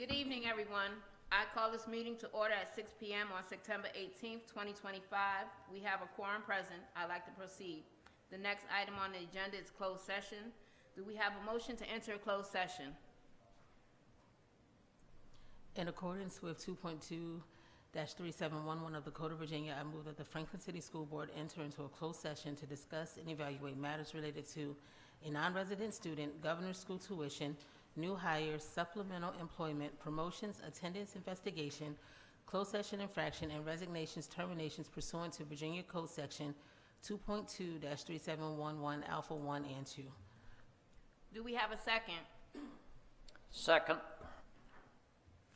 Good evening, everyone. I call this meeting to order at 6 p.m. on September 18th, 2025. We have a quorum present. I'd like to proceed. The next item on the agenda is closed session. Do we have a motion to enter a closed session? In accordance with 2.2-3711 of the Code of Virginia, I move that the Franklin City School Board enter into a closed session to discuss and evaluate matters related to a non-resident student, governor's school tuition, new hires, supplemental employment, promotions, attendance investigation, closed session infraction, and resignations, terminations pursuant to Virginia Code Section 2.2-3711 Alpha 1 and 2. Do we have a second? Second.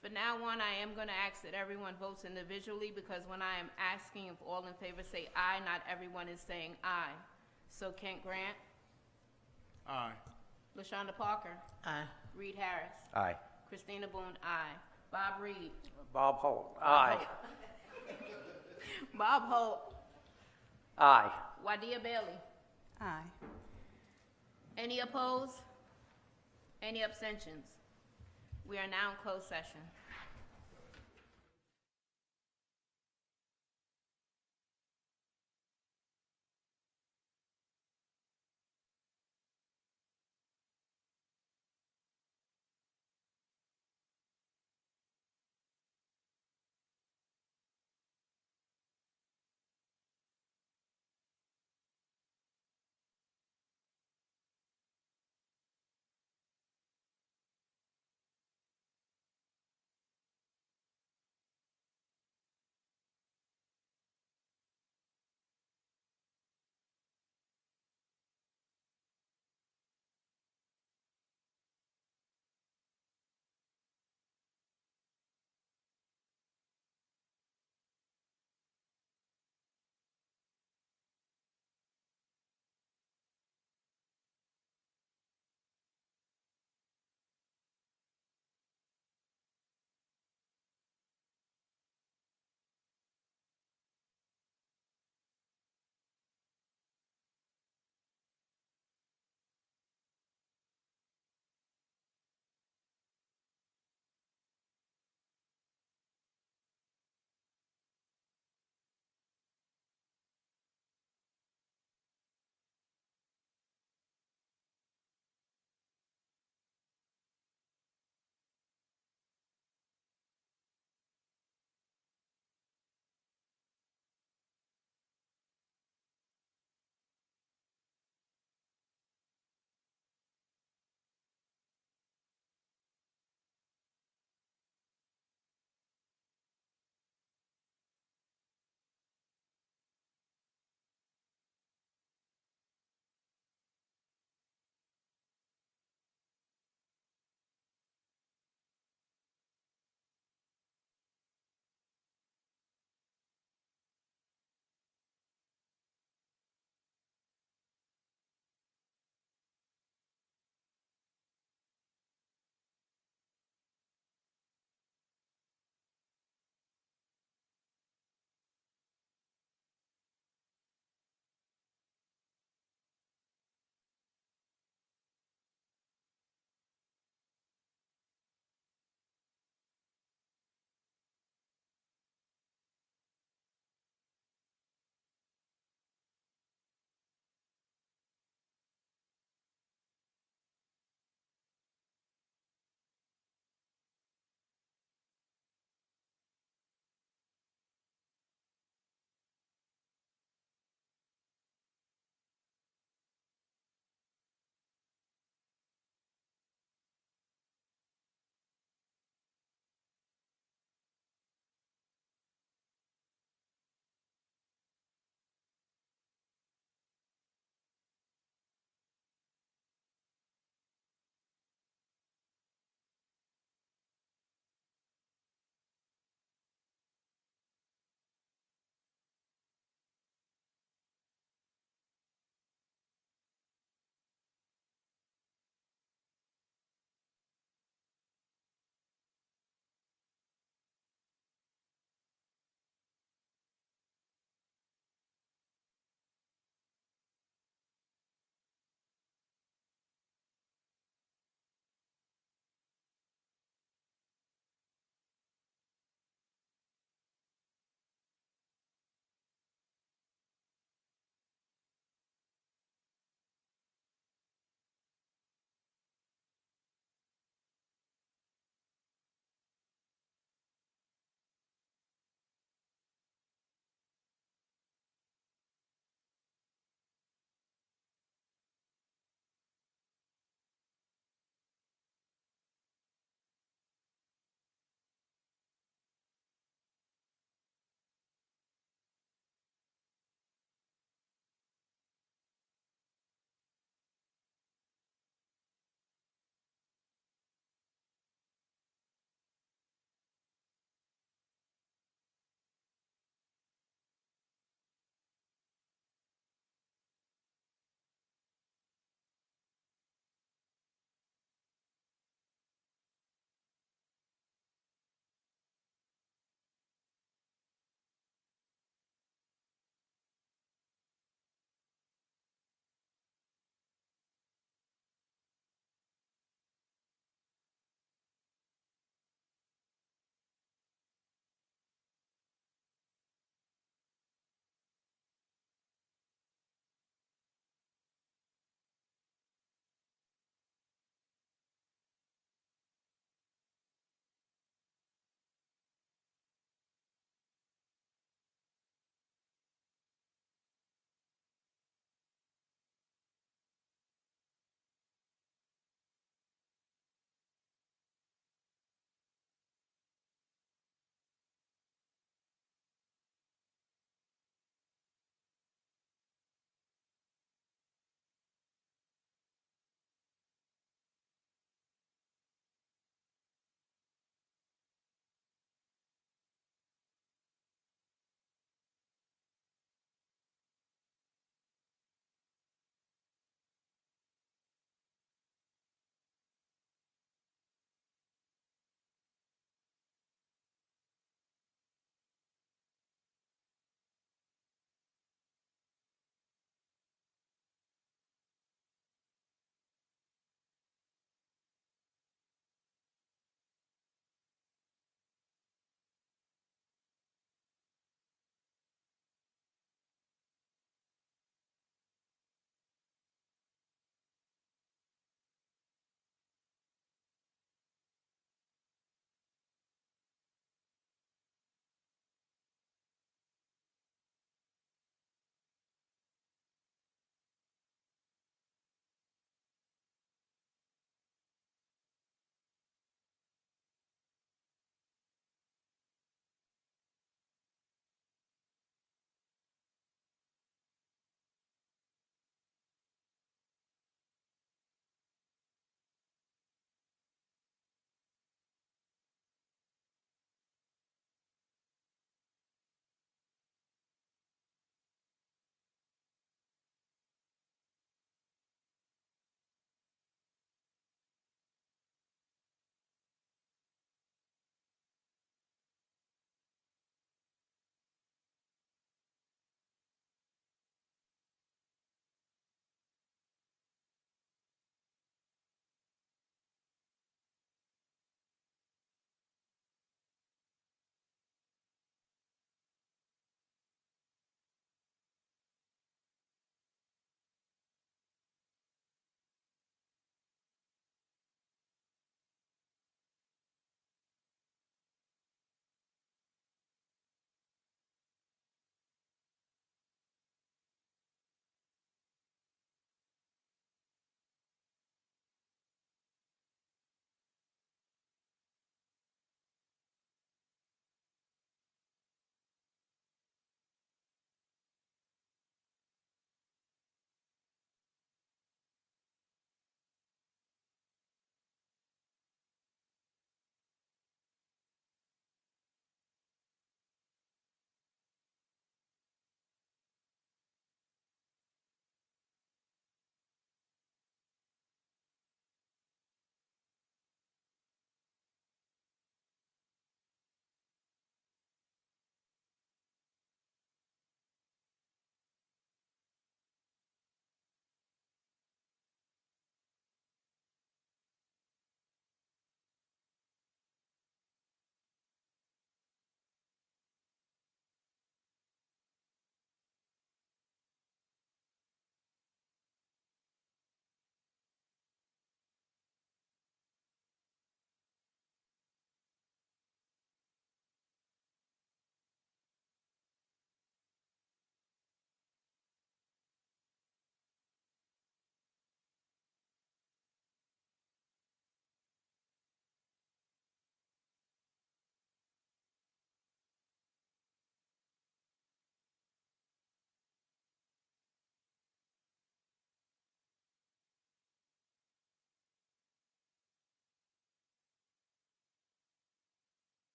For now on, I am going to ask that everyone votes individually because when I am asking if all in favor say aye, not everyone is saying aye. So Kent Grant? Aye. LaShonda Parker? Aye. Reed Harris? Aye. Christina Boone, aye. Bob Reed? Bob Holt. Aye. Bob Holt? Aye. Wadia Bailey? Aye. Any opposed? Any abstentions? We are now in closed session.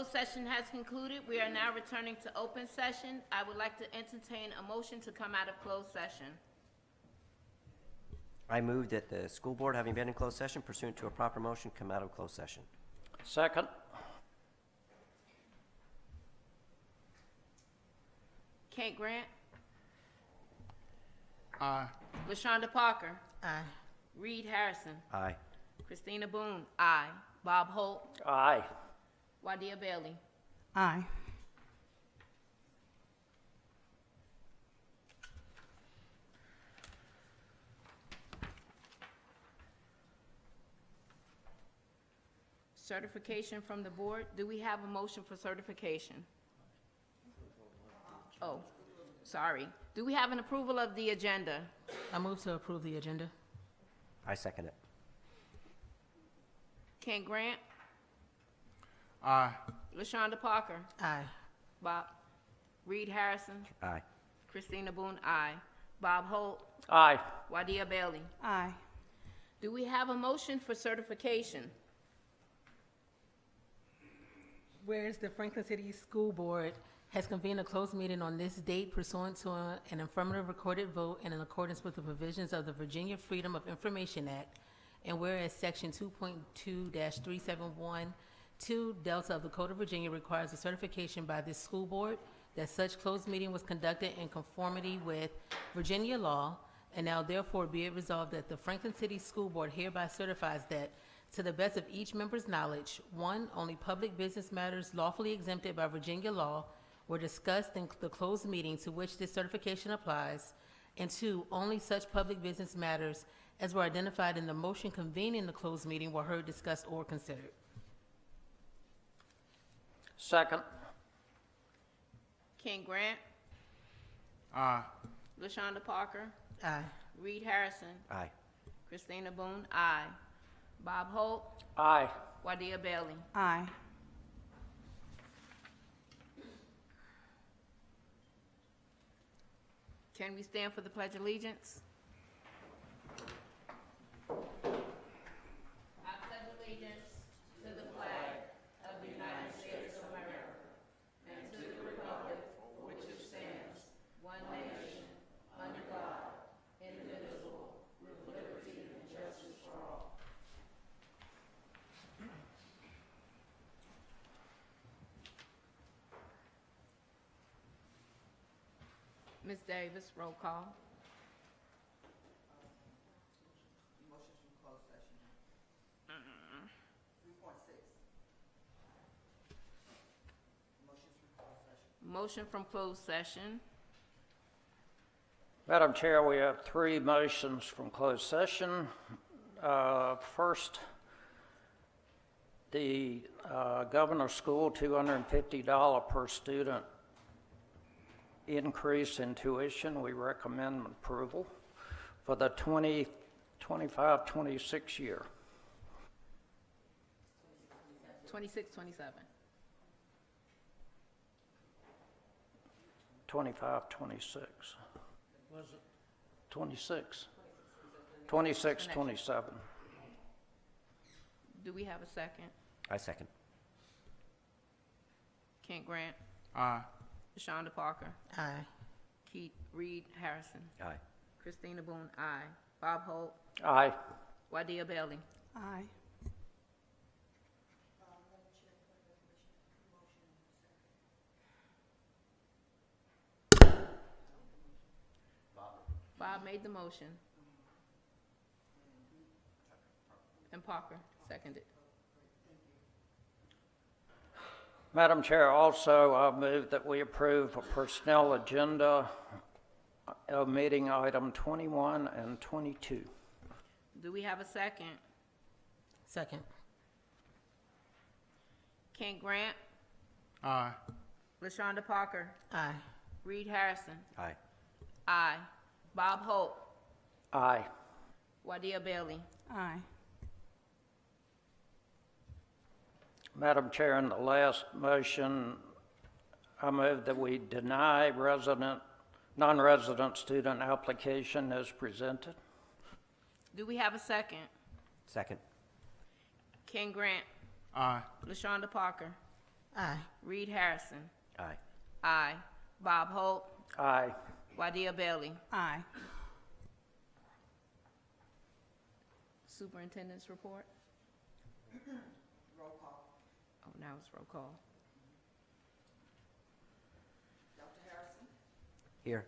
Closed session has concluded. We are now returning to open session. I would like to entertain a motion to come out of closed session. I move that the school board, having been in closed session pursuant to a proper motion, come out of closed session. Second. Kent Grant, Aye. LaShonda Parker, Aye. Reed Harrison, Aye. Christina Boone, aye. Bob Holt, Aye. Wadia Bailey. Aye. Certification from the board. Do we have a motion for certification? Oh, sorry. Do we have an approval of the agenda? I move to approve the agenda. I second it. Kent Grant, Aye. LaShonda Parker, Aye. Bob, Reed Harrison, Aye. Christina Boone, aye. Bob Holt, Aye. Wadia Bailey. Aye. Do we have a motion for certification? Whereas the Franklin City School Board has convened a closed meeting on this date pursuant to an affirmative recorded vote and in accordance with the provisions of the Virginia Freedom of Information Act, and whereas Section 2.2-3712 Delta of the Code of Virginia requires a certification by this school board that such closed meeting was conducted in conformity with Virginia law, and now therefore be it resolved that the Franklin City School Board hereby certifies that, to the best of each member's knowledge, 1, only public business matters lawfully exempted by Virginia law were discussed in the closed meeting to which this certification applies, and 2, only such public business matters as were identified in the motion convening the closed meeting were heard, discussed, or considered. Second. Kent Grant, Aye. LaShonda Parker, Aye. Reed Harrison, Aye. Christina Boone, aye. Bob Holt, Aye. Wadia Bailey. Aye. Can we stand for the Pledge of Allegiance? I pledge allegiance to the flag of the United States of America and to the republic for which it stands, one nation, under God, indivisible, with liberty and justice for all. Ms. Davis, roll call. Motion from closed session. Madam Chair, we have 3 motions from closed session. First, the Governor School $250 per student increase in tuition. We recommend approval for the 25-26 year. 26, 27. 25, 26. Was it? 26. 26, 27. Do we have a second? I second. Kent Grant, Aye. LaShonda Parker, Aye. Keith Reed Harrison, Aye. Christina Boone, aye. Bob Holt, Aye. Wadia Bailey. Aye. Bob made the motion. And Parker seconded. Madam Chair, also I move that we approve a personnel agenda of meeting item 21 and 22. Do we have a second? Second. Kent Grant, Aye. LaShonda Parker, Aye. Reed Harrison, Aye. aye. Bob Holt, Aye. Wadia Bailey. Aye. Madam Chair, in the last motion, I move that we deny non-resident student application as presented. Do we have a second? Second. Kent Grant, Aye. LaShonda Parker, Aye. Reed Harrison. Aye. Aye. Bob Hope. Aye. Wadia Bailey. Aye. Superintendent's report. Roll call. Oh, now it's roll call. Dr. Harrison, Here.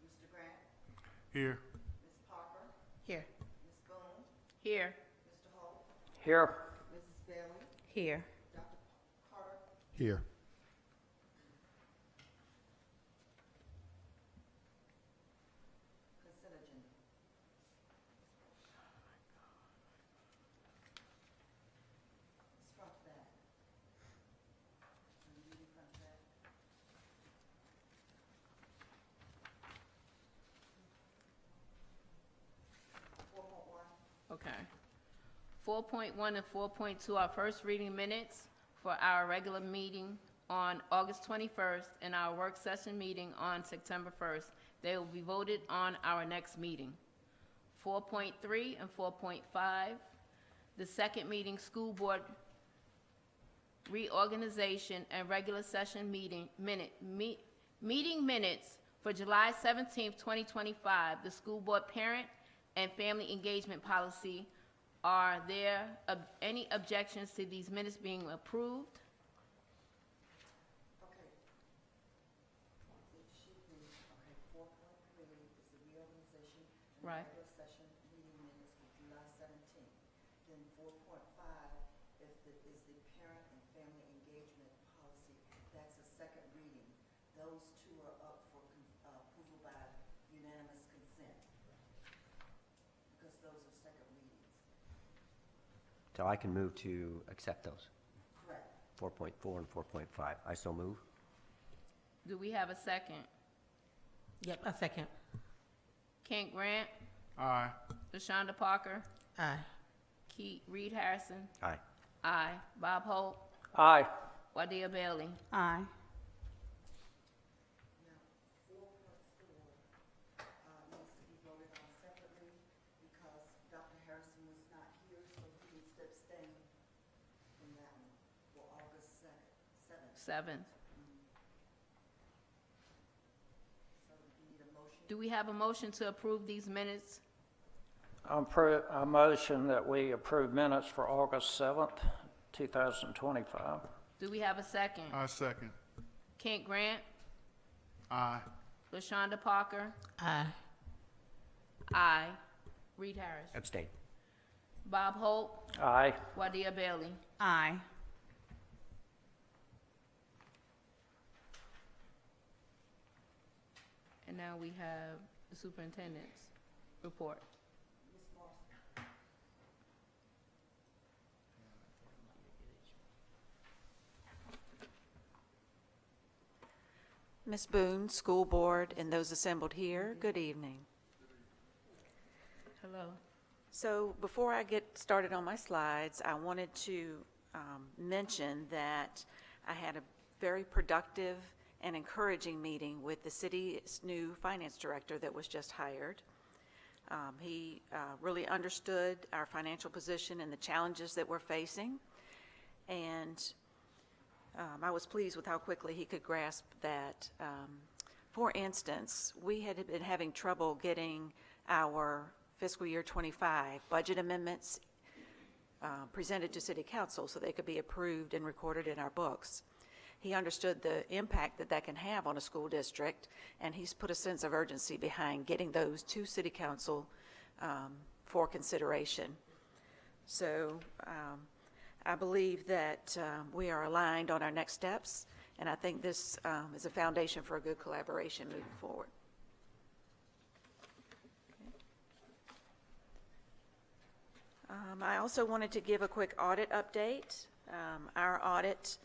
Mr. Grant, Here. Ms. Parker, Here. Ms. Boone, Here. Mr. Holt, Here. Mrs. Bailey, Here. Dr. Carter, Here. consent agenda. It's front to back. So you read it front to back? Okay. 4.1 and 4.2 are first reading minutes for our regular meeting on August 21st and our work session meeting on September 1st. They will be voted on our next meeting. 4.3 and 4.5, the second meeting school board reorganization and regular session meeting minutes for July 17th, 2025, the school board parent and family engagement policy. Are there any objections to these minutes being approved? Okay. It should be, okay, 4.3 is the reorganization and Right. regular session meeting minutes for July 17th. Then 4.5 is the parent and family engagement policy. That's a second reading. Those two are up for approval by unanimous consent. Because those are second readings. So I can move to accept those. Correct. 4.4 and 4.5. I so move. Do we have a second? Yep, a second. Kent Grant, Aye. LaShonda Parker, Aye. Reed Harrison, Aye. aye. Bob Hope, Aye. Wadia Bailey. Aye. Now, 4.4 needs to be voted on separately because Dr. Harrison was not here, so he needs to abstain from that one for August 7th. 7th. So you need a motion? Do we have a motion to approve these minutes? I motion that we approve minutes for August 7th, 2025. Do we have a second? I second. Kent Grant, Aye. LaShonda Parker, Aye. aye. Reed Harris, Abstain. Bob Hope, Aye. Wadia Bailey. Aye. And now we have the superintendent's report. Ms. Morrison? Ms. Boone, School Board, and those assembled here, good evening. Hello. So before I get started on my slides, I wanted to mention that I had a very productive and encouraging meeting with the city's new finance director that was just hired. He really understood our financial position and the challenges that we're facing, and I was pleased with how quickly he could grasp that. For instance, we had been having trouble getting our fiscal year 25 budget amendments presented to City Council so they could be approved and recorded in our books. He understood the impact that that can have on a school district, and he's put a sense of urgency behind getting those to City Council for consideration. So I believe that we are aligned on our next steps, and I think this is a foundation for a good collaboration moving forward. I also wanted to give a quick audit update. Our audit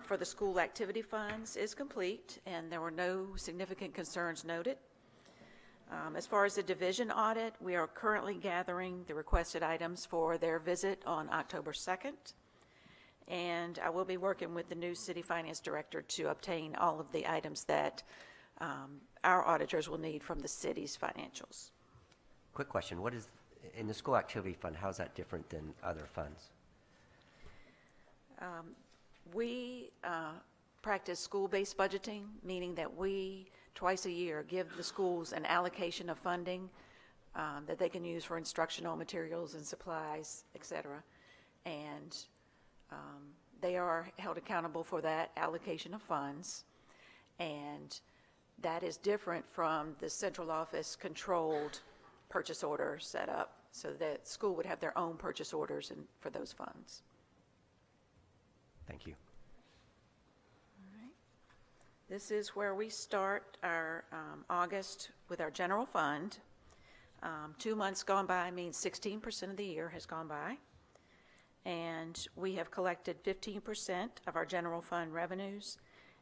for the school activity funds is complete, and there were no significant concerns noted. As far as the division audit, we are currently gathering the requested items for their visit on October 2nd, and I will be working with the new city finance director to obtain all of the items that our auditors will need from the city's financials. Quick question. What is, in the school activity fund, how is that different than other funds? We practice school-based budgeting, meaning that we, twice a year, give the schools an allocation of funding that they can use for instructional materials and supplies, et cetera. And they are held accountable for that allocation of funds. And that is different from the central office controlled purchase order setup, so that school would have their own purchase orders for those funds. Thank you. This is where we start our August with our general fund. 2 months gone by means 16% of the year has gone by. And we have collected 15% of our general fund revenues,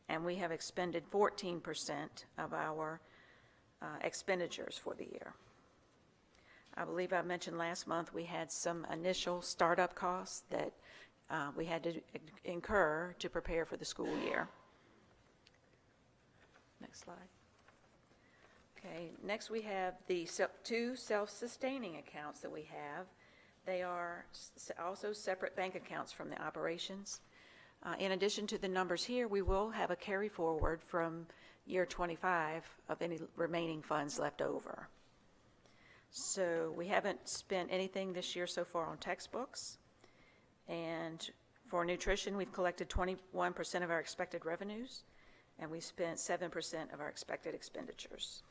and we have expended 14% of our expenditures for the year. I believe I mentioned last month we had some initial startup costs that we had to incur to prepare for the school year. Next slide. Okay, next we have the two self-sustaining accounts that we have. They are also separate bank accounts from the operations. In addition to the numbers here, we will have a carry forward from year 25 of any remaining funds left over. So we haven't spent anything this year so far on textbooks. And for nutrition, we've collected 21% of our expected revenues, and we spent 7% of our expected expenditures.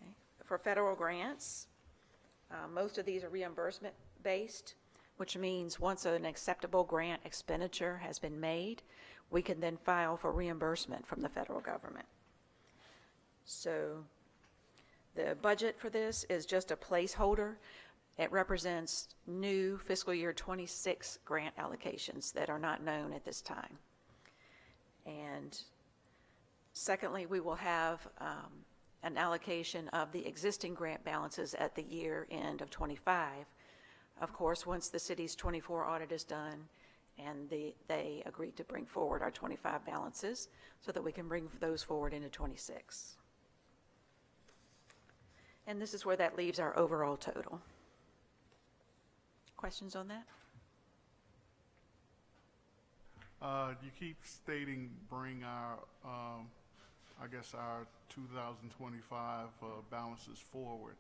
Okay. For federal grants, most of these are reimbursement based, which means once an acceptable grant expenditure has been made, we can then file for reimbursement from the federal government. So the budget for this is just a placeholder. It represents new fiscal year 26 grant allocations that are not known at this time. And secondly, we will have an allocation of the existing grant balances at the year end of 25. Of course, once the city's 24 audit is done and they agree to bring forward our 25 balances so that we can bring those forward into 26. And this is where that leaves our overall total. Questions on that? You keep stating bring our, I guess our 2025 balances forward.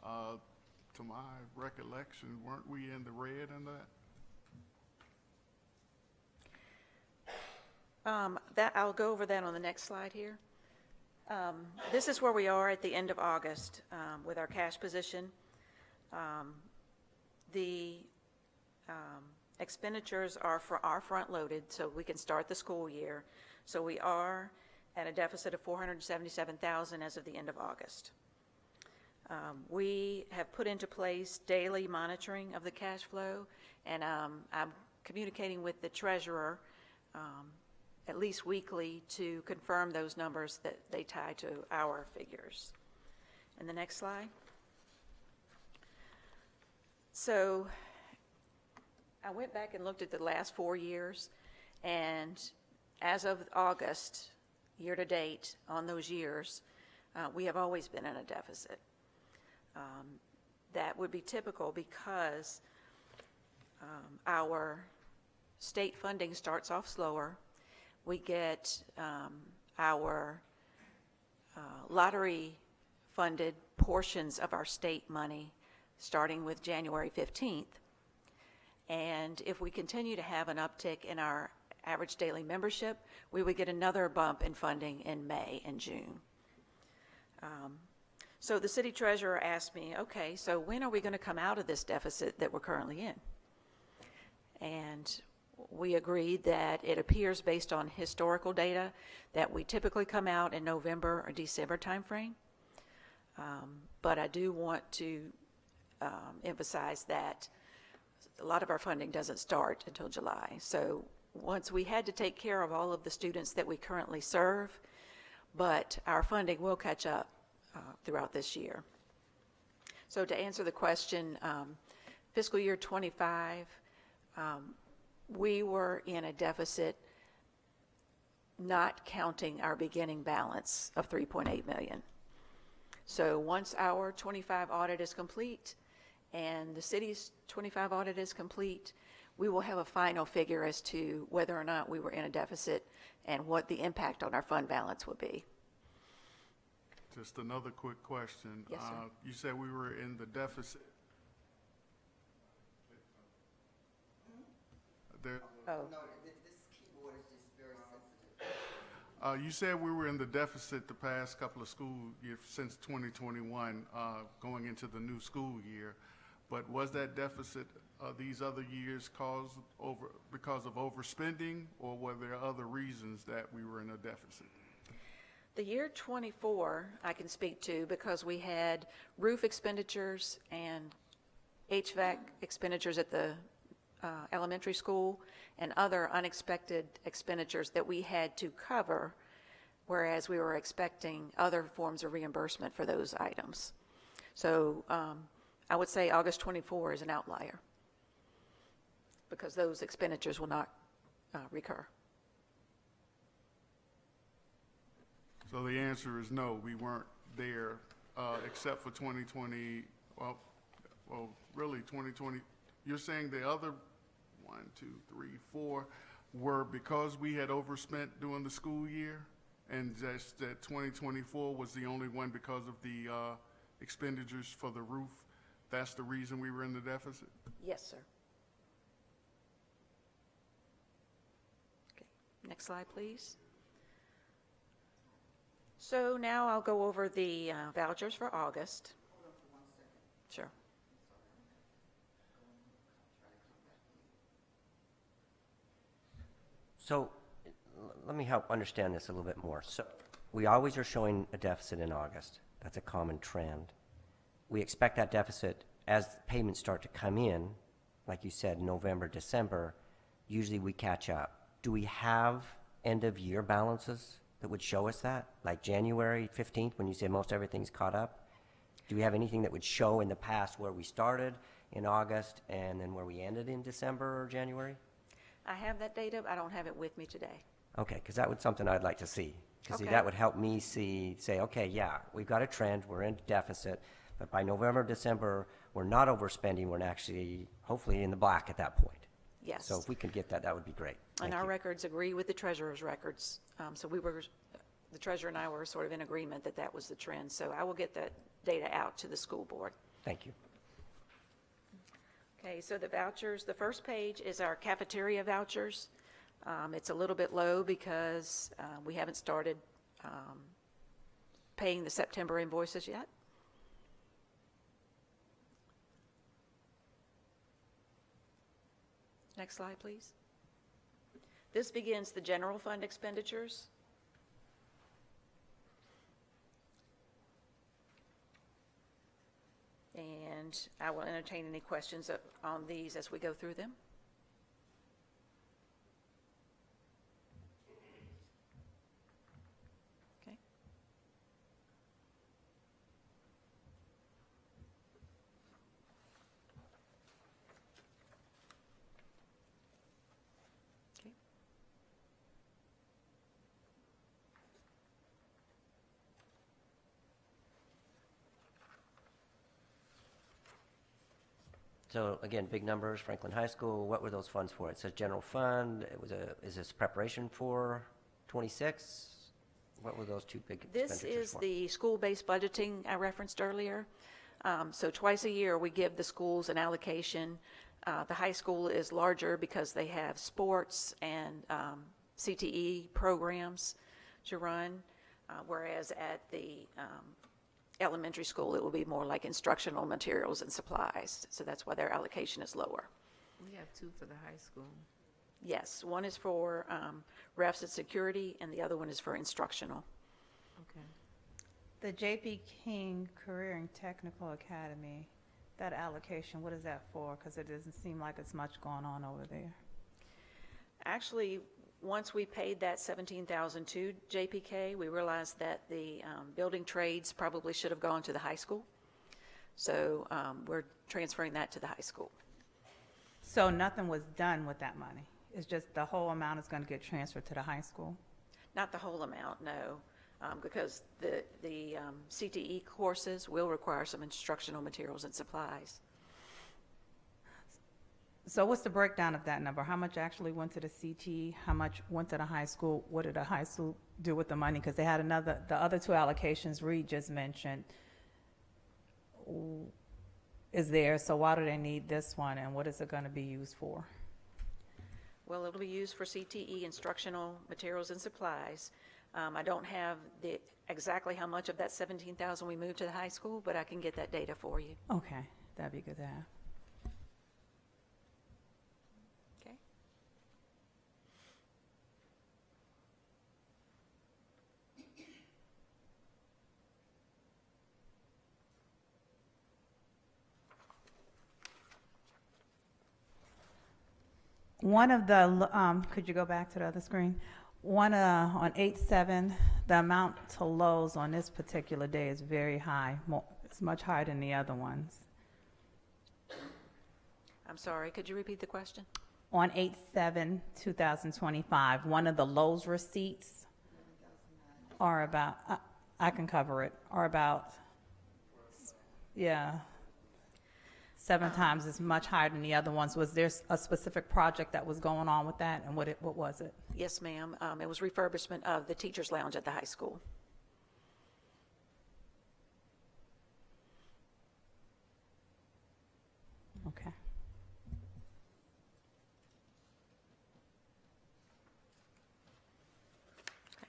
To my recollection, weren't we in the red in that? I'll go over that on the next slide here. This is where we are at the end of August with our cash position. The expenditures are front-loaded, so we can start the school year. So we are at a deficit of $477,000 as of the end of August. We have put into place daily monitoring of the cash flow, and I'm communicating with the treasurer at least weekly to confirm those numbers that they tie to our figures. And the next slide. So I went back and looked at the last 4 years, and as of August, year to date, on those years, we have always been in a deficit. That would be typical because our state funding starts off slower. We get our lottery-funded portions of our state money starting with January 15th. And if we continue to have an uptick in our average daily membership, we would get another bump in funding in May and June. So the city treasurer asked me, okay, so when are we going to come out of this deficit that we're currently in? And we agreed that it appears based on historical data that we typically come out in November or December timeframe. But I do want to emphasize that a lot of our funding doesn't start until July. So once we had to take care of all of the students that we currently serve, but our funding will catch up throughout this year. So to answer the question, fiscal year 25, we were in a deficit not counting our beginning balance of $3.8 million. So once our 25 audit is complete and the city's 25 audit is complete, we will have a final figure as to whether or not we were in a deficit and what the impact on our fund balance would be. Just another quick question. Yes, sir. You said we were in the deficit. There, Oh, No, this keyboard is just very sensitive. you said we were in the deficit the past couple of school years since 2021, going into the new school year. But was that deficit these other years because of overspending, or were there other reasons that we were in a deficit? the year 24, I can speak to because we had roof expenditures and HVAC expenditures at the elementary school and other unexpected expenditures that we had to cover, whereas we were expecting other forms of reimbursement for those items. So I would say August 24 is an outlier because those expenditures will not recur. So the answer is no, we weren't there, except for 2020, well, really 2020. You're saying the other 1, 2, 3, 4 were because we had overspent during the school year, and just that 2024 was the only one because of the expenditures for the roof. That's the reason we were in the deficit? Yes, sir. Okay. Next slide, please. So now I'll go over the vouchers for August. Hold on for 1 second. Sure. So let me help understand this a little bit more. So we always are showing a deficit in August. That's a common trend. We expect that deficit as payments start to come in, like you said, November, December, usually we catch up. Do we have end of year balances that would show us that? Like January 15th, when you say most everything's caught up? Do we have anything that would show in the past where we started in August and then where we ended in December or January? I have that data, but I don't have it with me today. Okay, because that would something I'd like to see. Because Okay. that would help me say, okay, yeah, we've got a trend, we're in deficit, but by November, December, we're not overspending, we're actually, hopefully, in the black at that point. Yes. So if we could get that, that would be great. And Thank our you. records agree with the treasurer's records. So the treasurer and I were sort of in agreement that that was the trend. So I will get that data out to the school board. Thank you. Okay, so the vouchers, the first page is our cafeteria vouchers. It's a little bit low because we haven't started paying the September invoices yet. Next slide, please. This begins the general fund expenditures. And I will entertain any questions on these as we go through them. Okay. Okay. So again, big numbers, Franklin High School, what were those funds for? It says general fund, is this preparation for 26? What were those two big expenditures This is for? the school-based budgeting I referenced earlier. So twice a year, we give the schools an allocation. The high school is larger because they have sports and CTE programs to run, whereas at the elementary school, it will be more like instructional materials and supplies. So that's why their allocation is lower. We have 2 for the high school. Yes, one is for refs and security, and the other one is for instructional. Okay. The J.P. King Career and Technical Academy, that allocation, what is that for? Because it doesn't seem like it's much going on over there. Actually, once we paid that $17,000 to JPK, we realized that the building trades probably should have gone to the high school. So we're transferring that to the high school. So nothing was done with that money? It's just the whole amount is going to get transferred to the high school? Not the whole amount, no, because the CTE courses will require some instructional materials and supplies. So what's the breakdown of that number? How much actually went to the CT? How much went to the high school? What did the high school do with the money? Because they had the other two allocations Reed just mentioned is there, so why do they need this one, and what is it going to be used for? Well, it'll be used for CTE, instructional materials and supplies. I don't have exactly how much of that 17,000 we moved to the high school, but I can get that data for you. Okay, that'd be good to have. Okay? One of the, could you go back to the other screen? On 8/7, the amount to Lowe's on this particular day is very high. It's much higher than the other ones. I'm sorry, could you repeat the question? On 8/7/2025, one of the Lowe's receipts are about, I can cover it, are about, yeah, 7 times as much higher than the other ones. Was there a specific project that was going on with that, and what was it? Yes, ma'am. It was refurbishment of the teacher's lounge at the high school. Okay. Okay.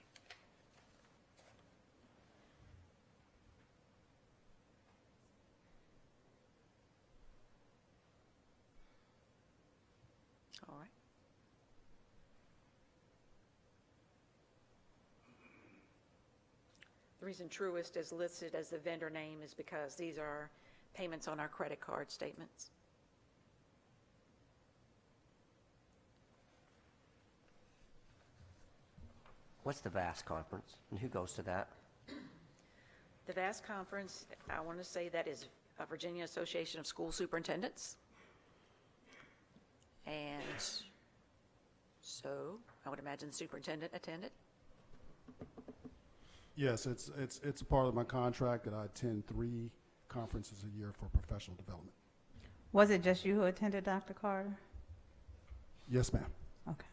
All right. The reason Truist is listed as the vendor name is because these are payments on our credit card statements. What's the VAST conference, and who goes to that? The VAST conference, I want to say that is Virginia Association of School Superintendents. And so I would imagine the superintendent attended. Yes, it's a part of my contract that I attend 3 conferences a year for professional development. Was it just you who attended, Dr. Carter? Yes, ma'am. Okay.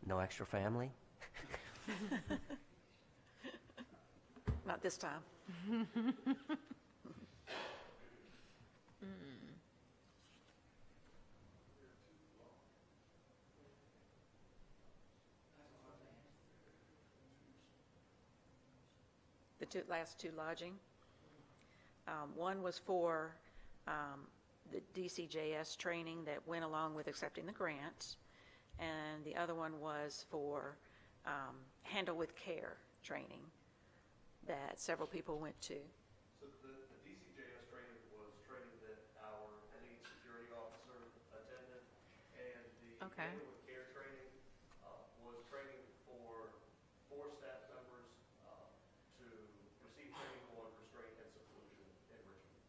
No extra family? Not this time. The last two lodging. One was for the DCJS training that went along with accepting the grant, and the other one was for Handle with Care training that several people went to. So the DCJS training was training that our pending security officer attended, and the Okay. Handle with Care training was training for 4 staff members to receive training on restraint and seclusion in Richmond.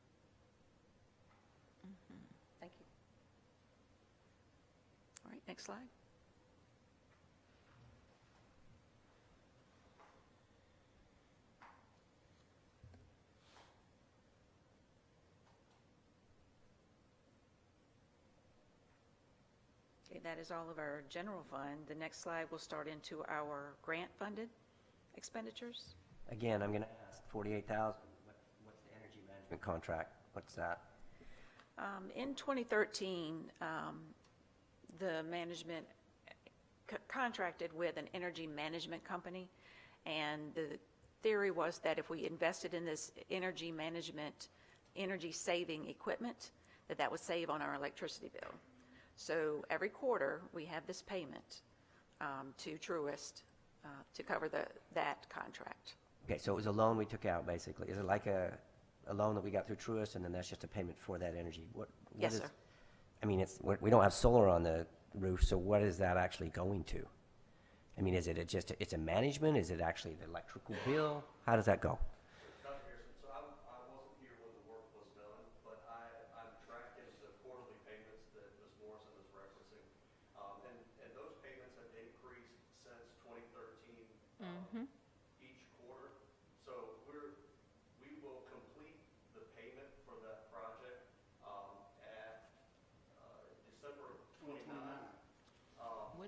Thank you. All right, next slide. Okay, that is all of our general fund. The next slide will start into our grant-funded expenditures. Again, I'm going to ask 48,000. What's the energy management contract? What's that? In 2013, the management contracted with an energy management company, and the theory was that if we invested in this energy management, energy-saving equipment, that would save on our electricity bill. So every quarter, we have this payment to Truist to cover that contract. Okay, so it was a loan we took out, basically. Is it like a loan that we got through Truist, and then that's just a payment for that energy? What Yes, is, sir. I mean, we don't have solar on the roof, so what is that actually going to? I mean, is it it's a management? Is it actually the electrical bill? How does that go? Dr. Harrison, so I wasn't here when the work was done, but I'm tracking the quarterly payments that Ms. Morrison is referencing. And those payments have increased since 2013 each quarter. So we will complete the payment for that project at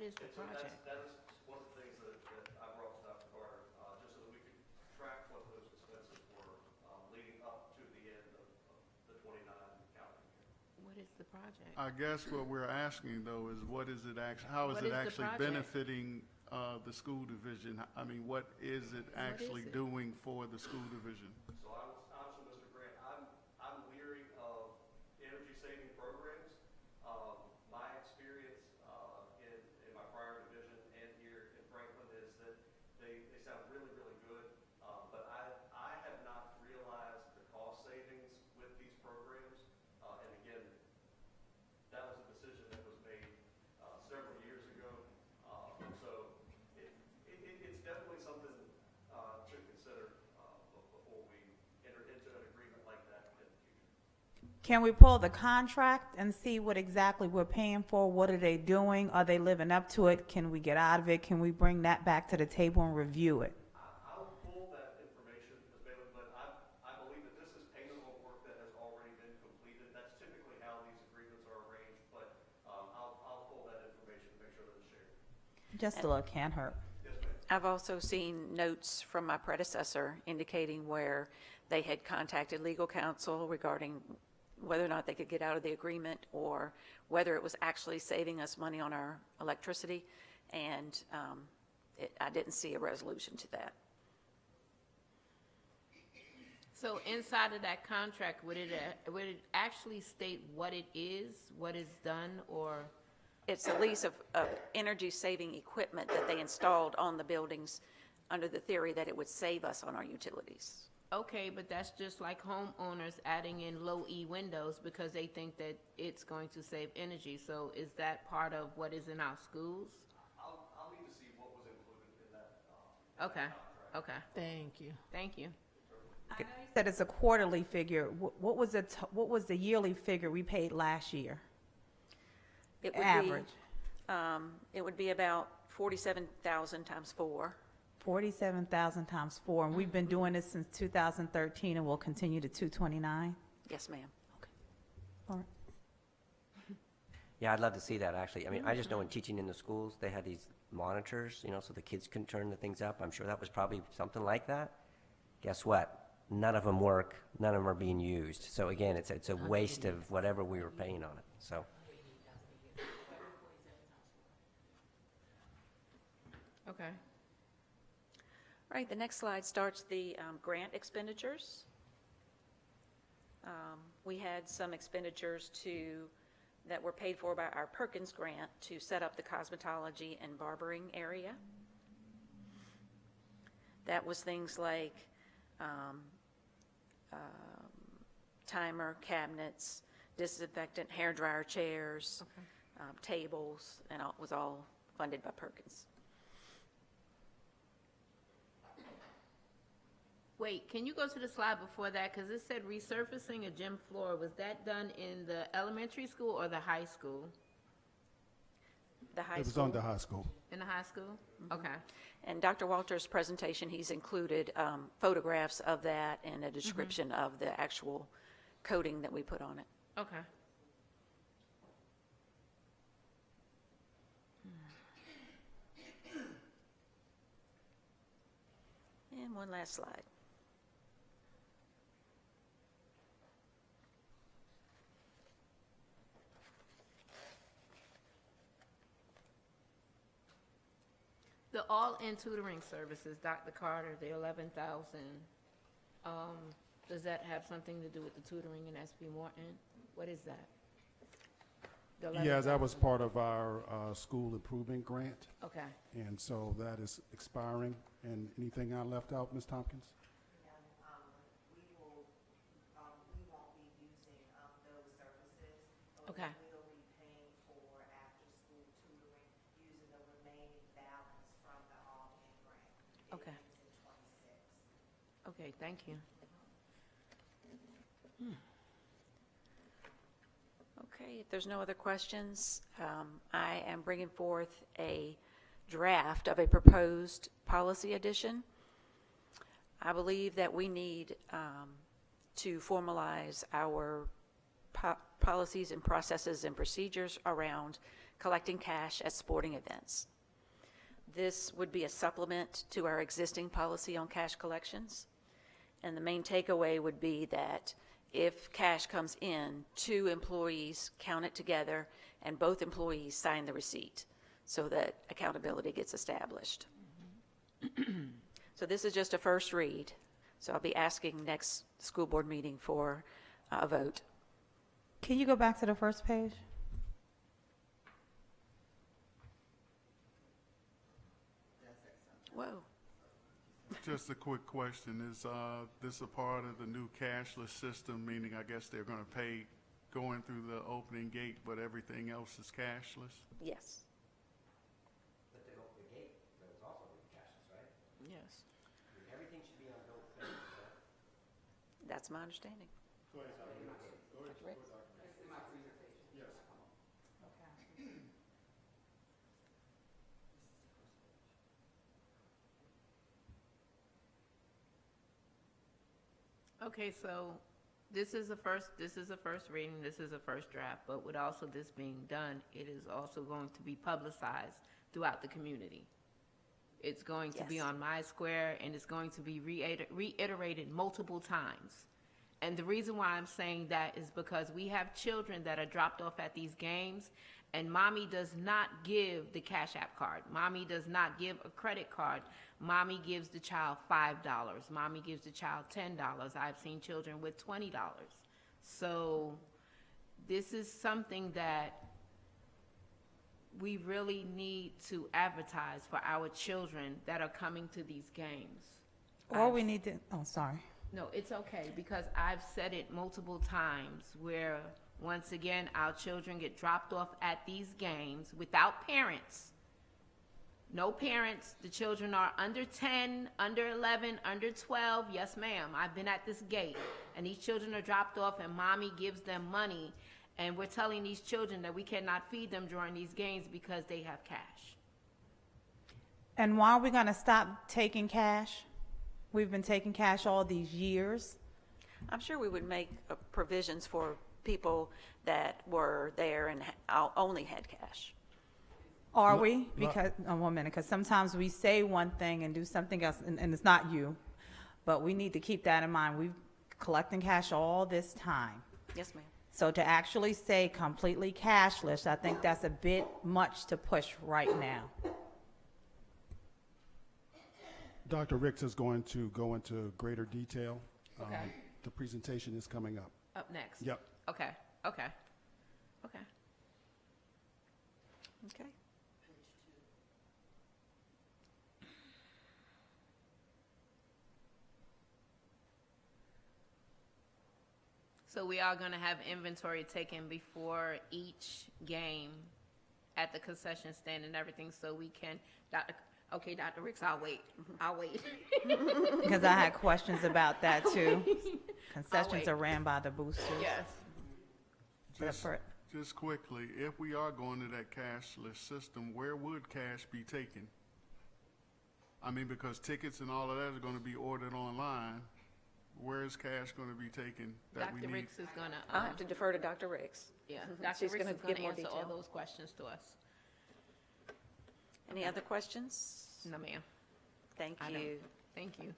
is the project? That is one of the things that I brought to Dr. Carter, just so that we could track what those expenses were leading up to the end of the 29 calendar year. What is the project? I guess what we're asking though is what is it actually, how is What it is the actually project? benefiting the school division? I mean, what is it actually it? doing for the school division? So I was honestly, Mr. Grant, I'm leery of energy saving programs. My experience in my prior division and here in Franklin is that they sound really, really good, but I have not realized the cost savings with these programs. And again, that was a decision that was made several years ago. So it's definitely something to consider before we enter into an agreement like that in the future. Can we pull the contract and see what exactly we're paying for? What are they doing? Are they living up to it? Can we get out of it? Can we bring that back to the table and review it? I will pull that information, Ms. Bailey, but I believe that this is payment on work that has already been completed. That's typically how these agreements are arranged, but I'll pull that information to make sure that it's shared. Just a look, can't hurt. Yes, ma'am. I've also seen notes from my predecessor indicating where they had contacted legal counsel regarding whether or not they could get out of the agreement or whether it was actually saving us money on our electricity, and I didn't see a resolution to that. So inside of that contract, would it actually state what it is done, or? It's a lease of energy-saving equipment that they installed on the buildings under the theory that it would save us on our utilities. Okay, but that's just like homeowners adding in low E windows because they think that it's going to save energy. So is that part of what is in our schools? I'll need to see what was included in that. Okay, okay, Thank you. thank you. I know you said it's a quarterly figure. What was the yearly figure we paid last year? It would Average. It would be about 47,000 times 4. 47,000 times 4, and we've been doing this since 2013, and we'll continue to 229? Yes, ma'am. All right. Yeah, I'd love to see that, actually. I mean, I just know in teaching in the schools, they had these monitors, you know, so the kids can turn the things up. I'm sure that was probably something like that. Guess what? None of them work. None of them are being used. So again, it's a waste of whatever we were paying on it, so. Okay. All right, the next slide starts the grant expenditures. We had some expenditures that were paid for by our Perkins grant to set up the cosmetology and barbering area. That was things like timer, cabinets, disinfectant, hairdryer chairs, tables, and it was all funded by Perkins. Wait, can you go to the slide before that? Because it said resurfacing a gym floor. Was that done in the elementary school or the high school? The high It was school. on the high school. In the high school? Okay. And Dr. Walter's presentation, he's included photographs of that and a description of the actual coating that we put on it. Okay. And one last slide. The all-in tutoring services, Dr. Carter, the 11,000, does that have something to do with the tutoring in SB Morton? What is that? The Yeah, that was 11,000. part of our school improvement grant, Okay. and so that is expiring. And anything I left out, Ms. Tompkins? We won't be using those services. But Okay. we will be paying for after-school tutoring using the remaining balance from the all-in grant. Okay. It ends in 26. Okay, thank you. Okay, if there's no other questions, I am bringing forth a draft of a proposed policy addition. I believe that we need to formalize our policies and processes and procedures around collecting cash at sporting events. This would be a supplement to our existing policy on cash collections. And the main takeaway would be that if cash comes in, 2 employees count it together and both employees sign the receipt so that accountability gets established. So this is just a first read. So I'll be asking next school board meeting for a vote. Can you go back to the first page? Whoa. Just a quick question, is this a part of the new cashless system, meaning I guess they're going to pay going through the opening gate, but everything else is cashless? Yes. But they open the gate, but it's also going to be cashless, right? Yes. Everything should be on no credit, right? That's my understanding. Okay, so this is a first reading, this is a first draft, but with also this being done, it is also going to be publicized throughout the community. It's going to be Yes. on My Square, and it's going to be reiterated multiple times. And the reason why I'm saying that is because we have children that are dropped off at these games, and mommy does not give the Cash App card. Mommy does not give a credit card. Mommy gives the child $5. Mommy gives the child $10. I've seen children with $20. So this is something that we really need to advertise for our children that are coming to these games. Or we need to, oh, sorry. No, it's okay, because I've said it multiple times where, once again, our children get dropped off at these games without parents. No parents. The children are under 10, under 11, under 12. Yes, ma'am. I've been at this gate, and these children are dropped off, and mommy gives them money, and we're telling these children that we cannot feed them during these games because they have cash. And why are we going to stop taking cash? We've been taking cash all these years. I'm sure we would make provisions for people that were there and only had cash. Are we? Because, oh, 1 minute, because sometimes we say one thing and do something else, and it's not you. But we need to keep that in mind. We've collecting cash all this time. Yes, ma'am. So to actually say completely cashless, I think that's a bit much to push right now. Dr. Ricks is going to go into greater detail. Okay. The presentation is coming up. Up next. Yep. Okay. Okay. So we are going to have inventory taken before each game at the concession stand and everything, so we can, Dr. Ricks, I'll wait. Because I had questions about that too. Concessions wait. are ran by the boosters. Yes. Just quickly, if we are going to that cashless system, where would cash be taken? I mean, because tickets and all of that are going to be ordered online. Where is cash going to be taken that we Dr. need? Ricks is going to, I'll have to defer to Dr. Ricks. yeah, Dr. She's Ricks gonna is going give to more answer all detail. those questions to us. Any other questions? No, ma'am. Thank I don't. you. Thank you.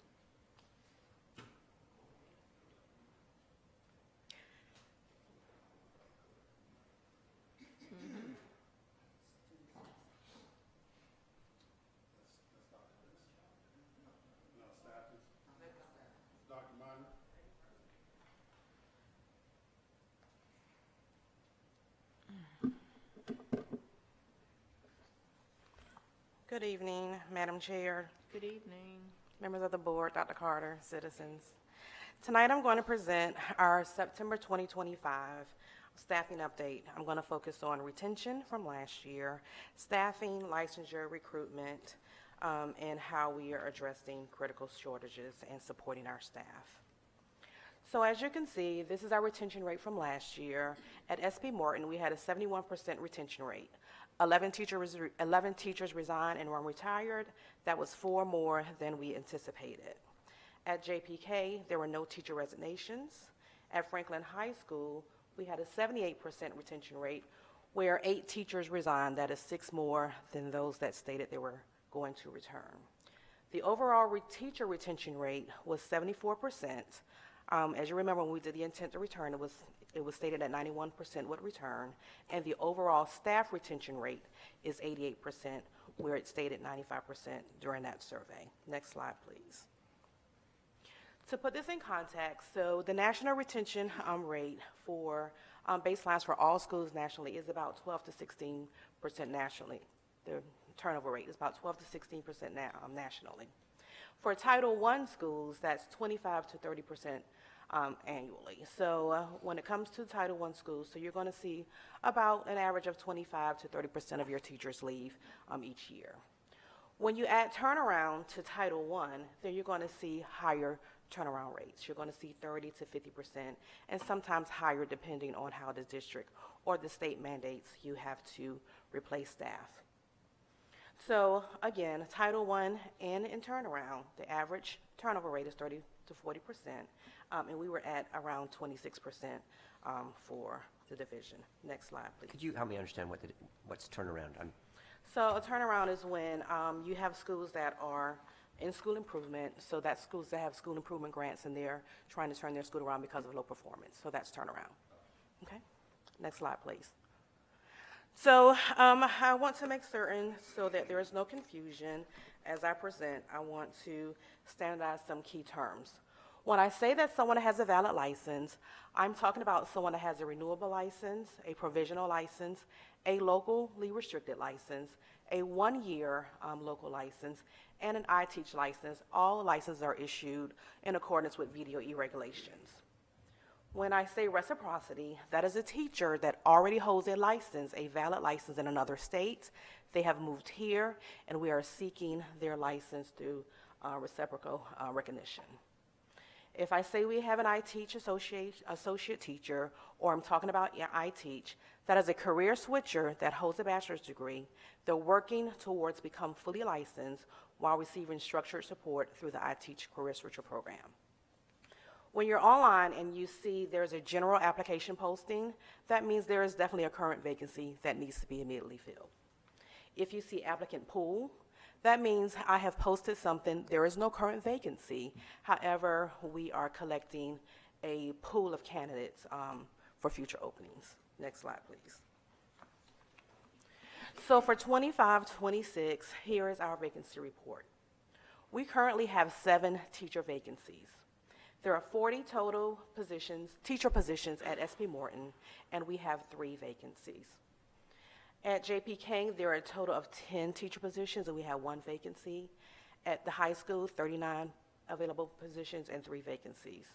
Good evening, Madam Chair, Good evening. members of the board, Dr. Carter, citizens. Tonight I'm going to present our September 2025 staffing update. I'm going to focus on retention from last year, staffing, licensure, recruitment, and how we are addressing critical shortages and supporting our staff. So as you can see, this is our retention rate from last year. At SP Morton, we had a 71% retention rate. 11 teachers resigned and 1 retired. That was 4 more than we anticipated. At JPK, there were no teacher resignations. At Franklin High School, we had a 78% retention rate, where 8 teachers resigned. That is 6 more than those that stated they were going to return. The overall teacher retention rate was 74%. As you remember, when we did the intent to return, it was stated that 91% would return, and the overall staff retention rate is 88%, where it stated 95% during that survey. Next slide, please. To put this in context, so the national retention rate for baselines for all schools nationally is about 12 to 16% nationally. The turnover rate is about 12 to 16% nationally. For Title I schools, that's 25 to 30% annually. So when it comes to Title I schools, so you're going to see about an average of 25 to 30% of your teachers leave each year. When you add turnaround to Title I, then you're going to see higher turnaround rates. You're going to see 30 to 50%, and sometimes higher depending on how the district or the state mandates you have to replace staff. So again, Title I and in turnaround, the average turnover rate is 30 to 40%, and we were at around 26% for the division. Next slide, please. Could you help me understand what's turnaround? So a turnaround is when you have schools that are in school improvement, so that's schools that have school improvement grants and they're trying to turn their school around because of low performance. So that's turnaround. Okay, next slide, please. So I want to make certain so that there is no confusion as I present. I want to standardize some key terms. When I say that someone has a valid license, I'm talking about someone that has a renewable license, a provisional license, a locally restricted license, a 1-year local license, and an I-Teach license. All licenses are issued in accordance with VDOE regulations. When I say reciprocity, that is a teacher that already holds a license, a valid license in another state. They have moved here, and we are seeking their license through reciprocal recognition. If I say we have an I-Teach associate teacher, or I'm talking about I-Teach, that is a career switcher that holds a bachelor's degree. They're working towards become fully licensed while receiving structured support through the I-Teach Career Switcher program. When you're online and you see there's a general application posting, that means there is definitely a current vacancy that needs to be immediately filled. If you see applicant pool, that means I have posted something, there is no current vacancy. However, we are collecting a pool of candidates for future openings. Next slide, please. So for 25-26, here is our vacancy report. We currently have 7 teacher vacancies. There are 40 total positions, teacher positions at SP Morton, and we have 3 vacancies. At JP King, there are a total of 10 teacher positions, and we have 1 vacancy. At the high school, 39 available positions and 3 vacancies.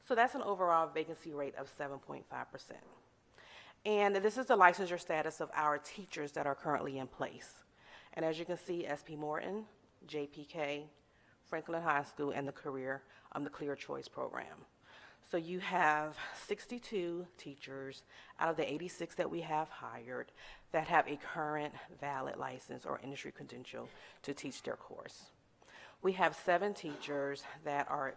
So that's an overall vacancy rate of 7.5%. And this is the licensure status of our teachers that are currently in place. And as you can see, SP Morton, JPK, Franklin High School, and the Clear Choice program. So you have 62 teachers out of the 86 that we have hired that have a current valid license or industry credential to teach their course. We have 7 teachers that are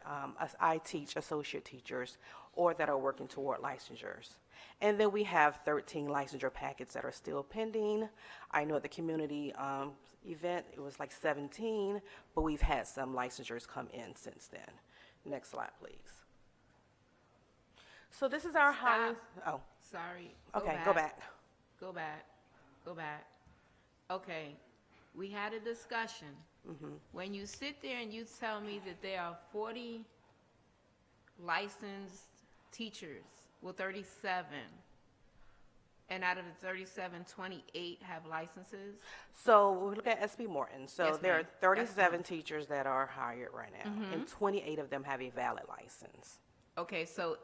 I-Teach associate teachers or that are working toward licensures. And then we have 13 licensure packets that are still pending. I know at the community event, it was like 17, but we've had some licensures come in since then. Next slide, please. So this is our highest. Oh, Sorry. okay, go back. Go back. Okay, we had a discussion. When you sit there and you tell me that there are 40 licensed teachers, well, 37, and out of the 37, 28 have licenses? So we look at SB Morton. So Yes, there are ma'am. 37 teachers that are hired right now, and 28 of them have a valid license. Okay, so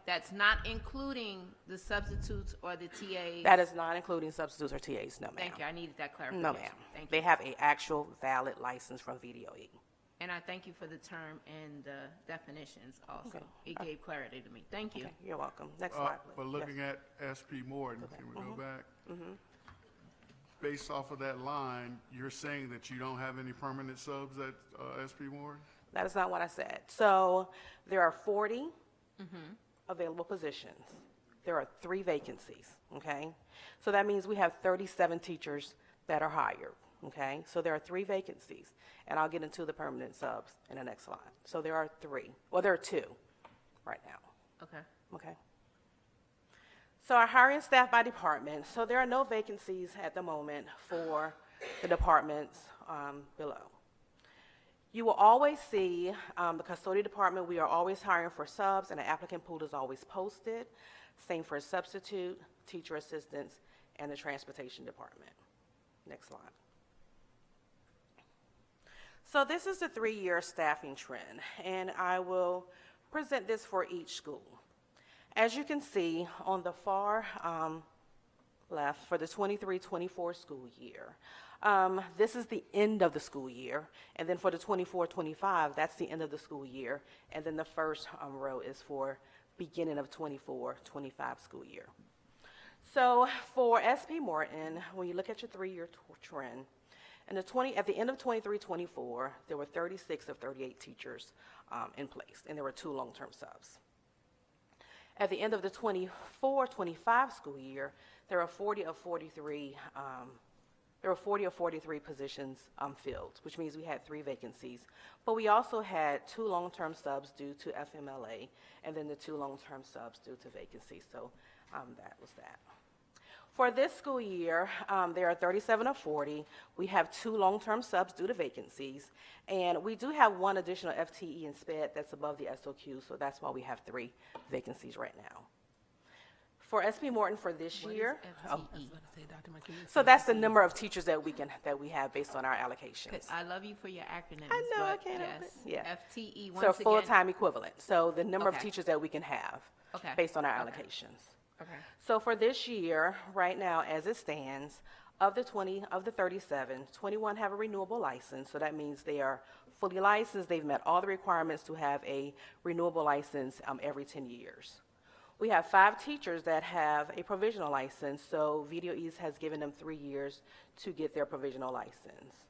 that's not including the substitutes or the TAs? That is not including substitutes or TAs, no ma'am. Thank you, I needed that clarification. No ma'am. Thank They you. have a actual valid license from VDOE. And I thank you for the term and the definitions also. Okay. It gave clarity to me. Thank you. Okay, you're welcome. Next slide, please. But looking Yes. at SP Morton, can we go back? Based off of that line, you're saying that you don't have any permanent subs at SP Morton? That is not what I said. So there are 40 available positions. there are 3 vacancies, okay? So that means we have 37 teachers that are hired, okay? So there are 3 vacancies, and I'll get into the permanent subs in the next slide. So there are 3, well, there are 2 right now, Okay. okay? So our hiring staff by department, so there are no vacancies at the moment for the departments below. You will always see the custodial department, we are always hiring for subs, and the applicant pool is always posted. Same for substitute, teacher assistants, and the transportation department. Next slide. So this is the 3-year staffing trend, and I will present this for each school. As you can see on the far left for the 23-24 school year, this is the end of the school year, and then for the 24-25, that's the end of the school year, and then the first row is for beginning of 24-25 school year. So for SP Morton, when you look at your 3-year trend, and at the end of 23-24, there were 36 of 38 teachers in place, and there were 2 long-term subs. At the end of the 24-25 school year, there were 40 of 43 positions filled, which means we had 3 vacancies. But we also had 2 long-term subs due to FMLA, and then the 2 long-term subs due to vacancies. So that was that. For this school year, there are 37 of 40. We have 2 long-term subs due to vacancies, and we do have 1 additional FTE in SPED that's above the SOQ, so that's why we have 3 vacancies right now. For SP Morton for this year, so that's the number of teachers that we have based on our allocations. I love you for your acronyms. I know, I but can't help yes, it. Yeah. FTE, So once again. full-time equivalent, so the number of Okay. teachers that we can have Okay. based on our Okay. allocations. Okay. So for this year, right now, as it stands, of the 37, 21 have a renewable license, so that means they are fully licensed, they've met all the requirements to have a renewable license every 10 years. We have 5 teachers that have a provisional license, so Video East has given them 3 years to get their provisional license.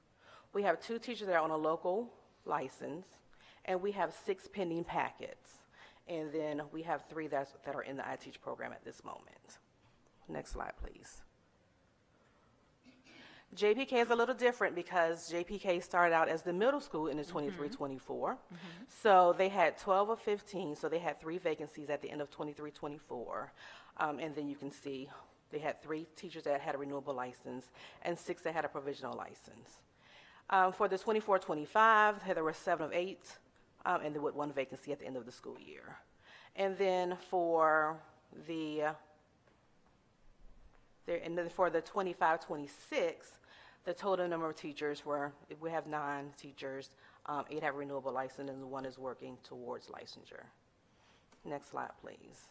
We have 2 teachers that are on a local license, and we have 6 pending packets. And then we have 3 that are in the iTeach program at this moment. Next slide, please. JPK is a little different because JPK started out as the middle school in the 23-24. So they had 12 of 15, so they had 3 vacancies at the end of 23-24. And then you can see they had 3 teachers that had a renewable license and 6 that had a provisional license. For the 24-25, there were 7 of 8. And then with 1 vacancy at the end of the school year. And then for the 25-26, the total number of teachers we have 9 teachers, 8 have renewable license, and 1 is working towards licensure. Next slide, please.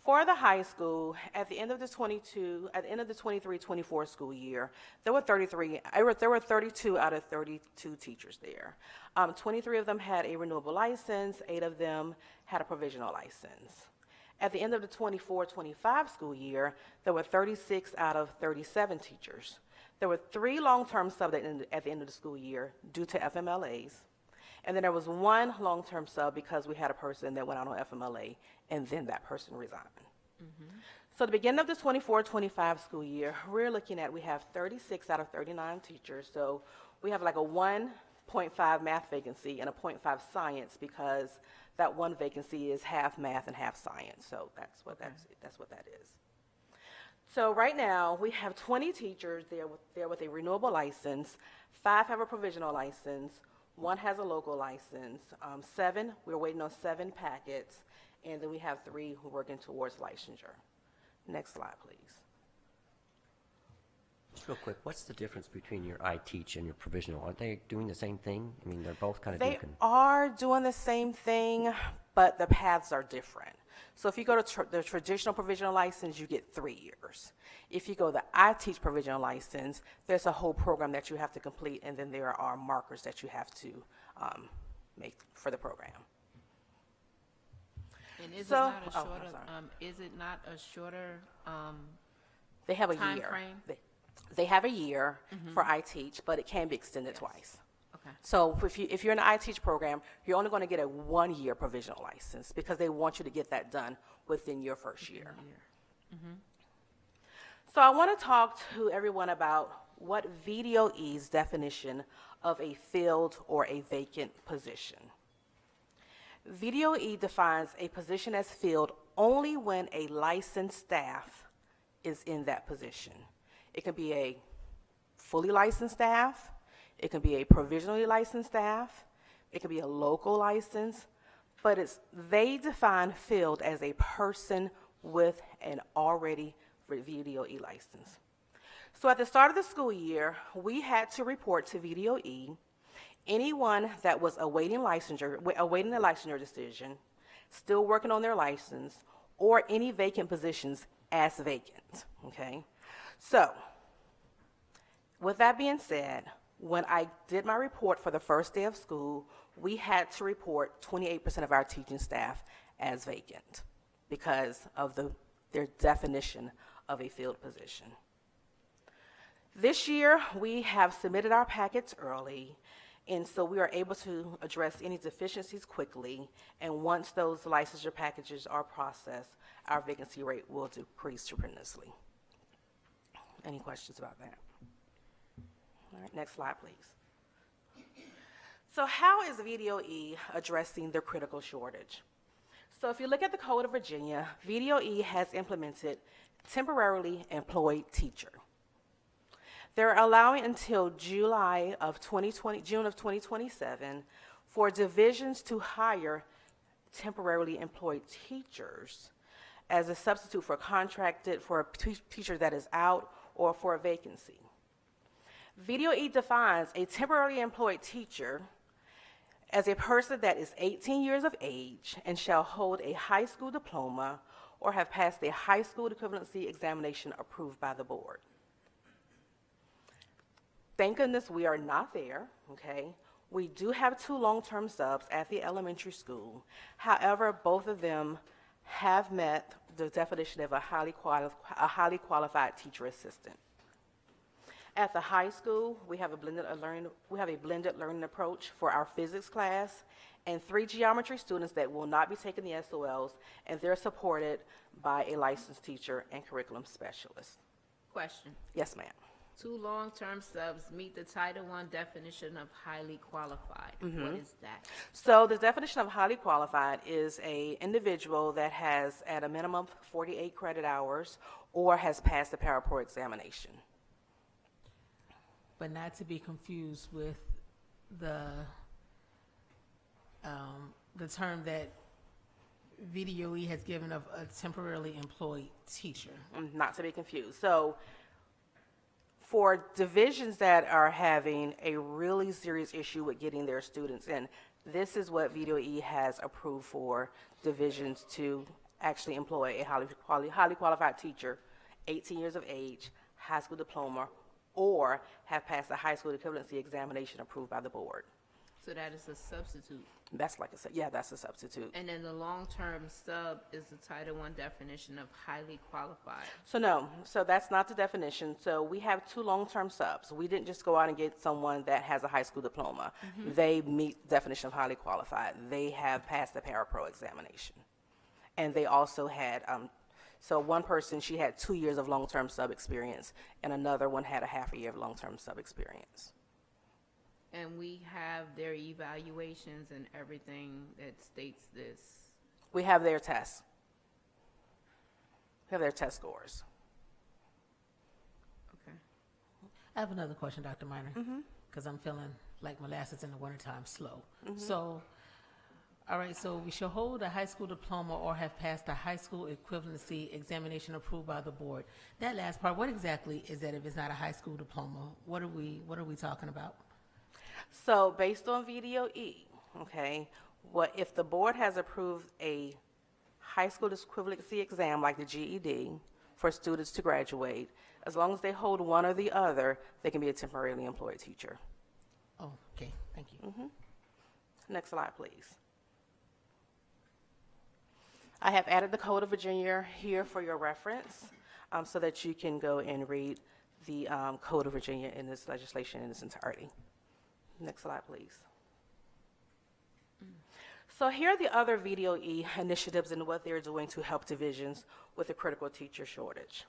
For the high school, at the end of the 23-24 school year, there were 32 out of 32 teachers there. 23 of them had a renewable license, 8 of them had a provisional license. At the end of the 24-25 school year, there were 36 out of 37 teachers. There were 3 long-term subs at the end of the school year due to FMLAs. And then there was 1 long-term sub because we had a person that went out on FMLA, and then that person resigned. So at the beginning of the 24-25 school year, we have 36 out of 39 teachers. So we have like a 1.5 math vacancy and a 0.5 science because that 1 vacancy is half math and half science. So that's what that is. So right now, we have 20 teachers there with a renewable license. 5 have a provisional license. 1 has a local license. 7, we're waiting on 7 packets. And then we have 3 who are working towards licensure. Next slide, please. Just real quick, what's the difference between your iTeach and your provisional? Aren't they doing the same thing? I mean, they're both kind of They are doing the same thing, but the paths are different. So if you go to the traditional provisional license, you get 3 years. If you go the iTeach provisional license, there's a whole program that you have to complete, and then there are markers that you have to make for the program. And is So- it not a oh, I'm shorter, sorry. is it not a shorter, They have a time year. frame? They have a year for iTeach, but it can be extended twice. Okay. Okay. So if you're in the IT program, you're only going to get a 1-year provisional license because they want you to get that done within your first year. So I want to talk to everyone about what VDOE's definition of a filled or a vacant position. VDOE defines a position as filled only when a licensed staff is in that position. It can be a fully licensed staff, it can be a provisionally licensed staff, it can be a local license, but they define filled as a person with an already VDOE license. So at the start of the school year, we had to report to VDOE anyone that was awaiting the licensure decision, still working on their license, or any vacant positions as vacant, okay? So, with that being said, when I did my report for the first day of school, we had to report 28% of our teaching staff as vacant because of their definition of a filled position. This year, we have submitted our packets early, and so we are able to address any deficiencies quickly, and once those licensure packages are processed, our vacancy rate will decrease tremendously. Any questions about that? All right, next slide, please. So how is VDOE addressing the critical shortage? So if you look at the Code of Virginia, VDOE has implemented temporarily employed teacher. They're allowing until June of 2027 for divisions to hire temporarily employed teachers as a substitute for a teacher that is out or for a vacancy. VDOE defines a temporarily employed teacher as a person that is 18 years of age and shall hold a high school diploma or have passed a high school equivalency examination approved by the board. Thank goodness we are not there, okay? We do have 2 long-term subs at the elementary school. However, both of them have met the definition of a highly qualified teacher assistant. At the high school, we have a blended learning approach for our physics class and 3 geometry students that will not be taking the SOLs, and they're supported by a licensed teacher and curriculum specialist. Question. Yes, ma'am. 2 long-term subs meet the Title I definition of highly qualified. What is that? So the definition of highly qualified is an individual that has at a minimum 48 credit hours or has passed the parapro examination. But not to be confused with the term that VDOE has given of a temporarily employed teacher. Not to be confused. So for divisions that are having a really serious issue with getting their students in, this is what VDOE has approved for divisions to actually employ a highly qualified teacher, 18 years of age, high school diploma, or have passed a high school equivalency examination approved by the board. So that is a substitute. That's like I said, yeah, that's a substitute. And then the long-term sub is the Title I definition of highly qualified. So no, so that's not the definition. So we have 2 long-term subs. We didn't just go out and get someone that has a high school diploma. They meet the definition of highly qualified. They have passed the parapro examination. And they also had, so one person, she had 2 years of long-term sub experience, and another one had a half a year of long-term sub experience. And we have their evaluations and everything that states this. We have their tests. We have their test scores. Okay. I have another question, Dr. Minor, because I'm feeling like molasses in the wintertime slow. So, all right, so we shall hold a high school diploma or have passed a high school equivalency examination approved by the board. That last part, what exactly is that if it's not a high school diploma? What are we talking about? So based on VDOE, okay, what if the board has approved a high school equivalency exam like the GED for students to graduate, as long as they hold one or the other, they can be a temporarily employed teacher. Oh, okay, thank you. Next slide, please. I have added the Code of Virginia here for your reference so that you can go and read the Code of Virginia in this legislation in its entirety. Next slide, please. So here are the other VDOE initiatives and what they're doing to help divisions with the critical teacher shortage.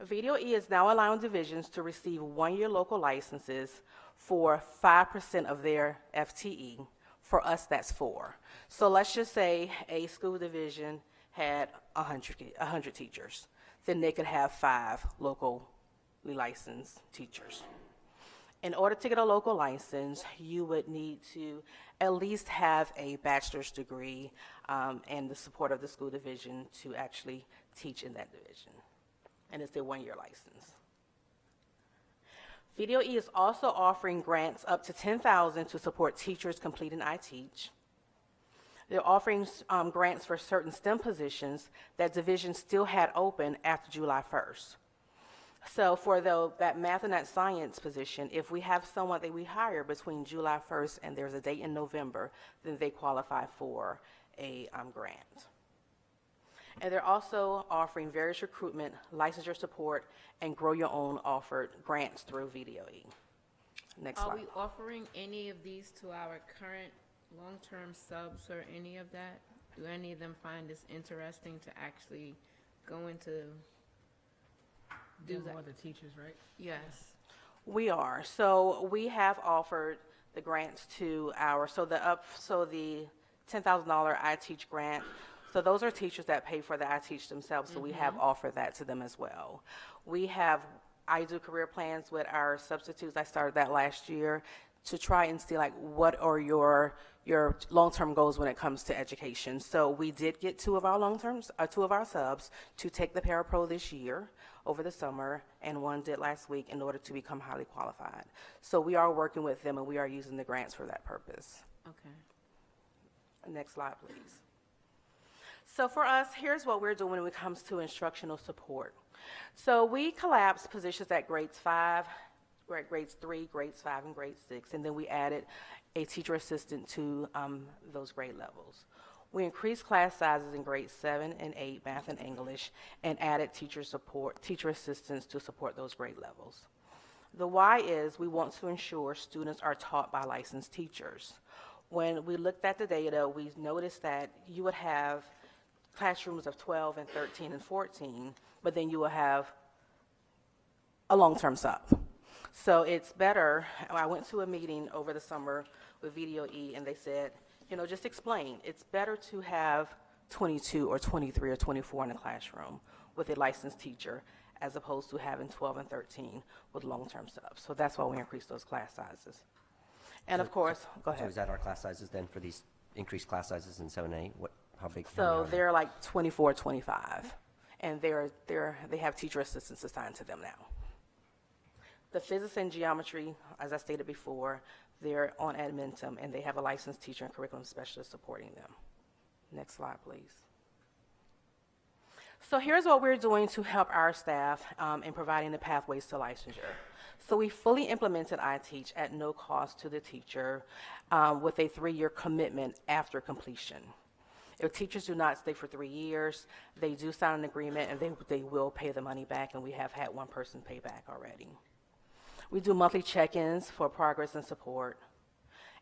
VDOE is now allowing divisions to receive one-year local licenses for 5% of their FTE. For us, that's 4. So let's just say a school division had 100 teachers. Then they could have 5 locally licensed teachers. In order to get a local license, you would need to at least have a bachelor's degree and the support of the school division to actually teach in that division. And it's a one-year license. VDOE is also offering grants up to $10,000 to support teachers completing iTeach. They're offering grants for certain STEM positions that divisions still had open after July 1st. So for that math and that science position, if we have someone that we hire between July 1st and there's a date in November, then they qualify for a grant. And they're also offering various recruitment, licensure support, and grow your own offered grants through VDOE. Next slide. Are we offering any of these to our current long-term subs or any of that? Do any of them find this interesting to actually go into do They're that? more the teachers, right? Yes. We are. So we have offered the grants to the $10,000 iTeach grant. So those are teachers that pay for the iTeach themselves, so we have offered that to them as well. I do career plans with our substitutes. I started that last year to try and see what are your long-term goals when it comes to education. So we did get 2 of our subs to take the Parapro this year over the summer, and 1 did last week in order to become highly qualified. So we are working with them and we are using the grants for that purpose. Okay. Next slide, please. So for us, here's what we're doing when it comes to instructional support. So we collapsed positions at grades 3, grades 5, and grade 6, and then we added a teacher assistant to those grade levels. We increased class sizes in grades 7 and 8, math and English, and added teacher assistants to support those grade levels. The why is we want to ensure students are taught by licensed teachers. When we looked at the data, we noticed that you would have classrooms of 12 and 13 and 14, but then you will have a long-term sub. So it's better. I went to a meeting over the summer with VDOE, and they said, just explain. It's better to have 22 or 23 or 24 in a classroom with a licensed teacher as opposed to having 12 and 13 with long-term subs. So that's why we increased those class sizes. And of course, go ahead. So is that our class sizes then for these increased class sizes in 7 and 8? How big? So they're like 24, 25, and they have teacher assistants assigned to them now. The physics and geometry, as I stated before, they're on Admentum, and they have a licensed teacher and curriculum specialist supporting them. Next slide, please. So here's what we're doing to help our staff in providing the pathways to licensure. So we fully implemented iTeach at no cost to the teacher with a 3-year commitment after completion. If teachers do not stay for 3 years, they do sign an agreement and they will pay the money back, and we have had 1 person pay back already. We do monthly check-ins for progress and support.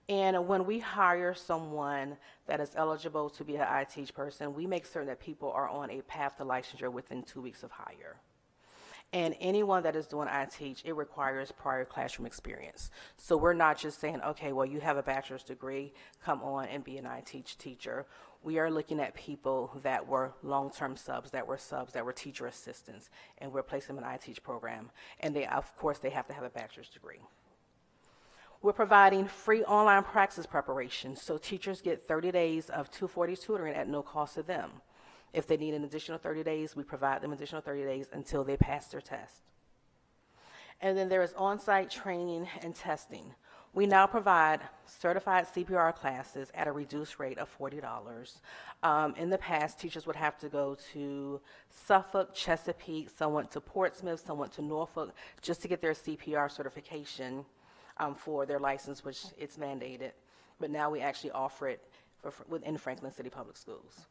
And when we hire someone that is eligible to be an iTeach person, we make certain that people are on a path to licensure within 2 weeks of hire. And anyone that is doing iTeach, it requires prior classroom experience. So we're not just saying, okay, well, you have a bachelor's degree, come on and be an iTeach teacher. We are looking at people that were long-term subs, that were teacher assistants, and we're placing them in an iTeach program. And of course, they have to have a bachelor's degree. We're providing free online practice preparation, so teachers get 30 days of 240 tutoring at no cost to them. If they need an additional 30 days, we provide them additional 30 days until they pass their test. And then there is on-site training and testing. We now provide certified CPR classes at a reduced rate of $40. In the past, teachers would have to go to Suffolk, Chesapeake, some went to Portsmouth, some went to Norfolk, just to get their CPR certification for their license, which it's mandated. But now we actually offer it within Franklin City Public Schools.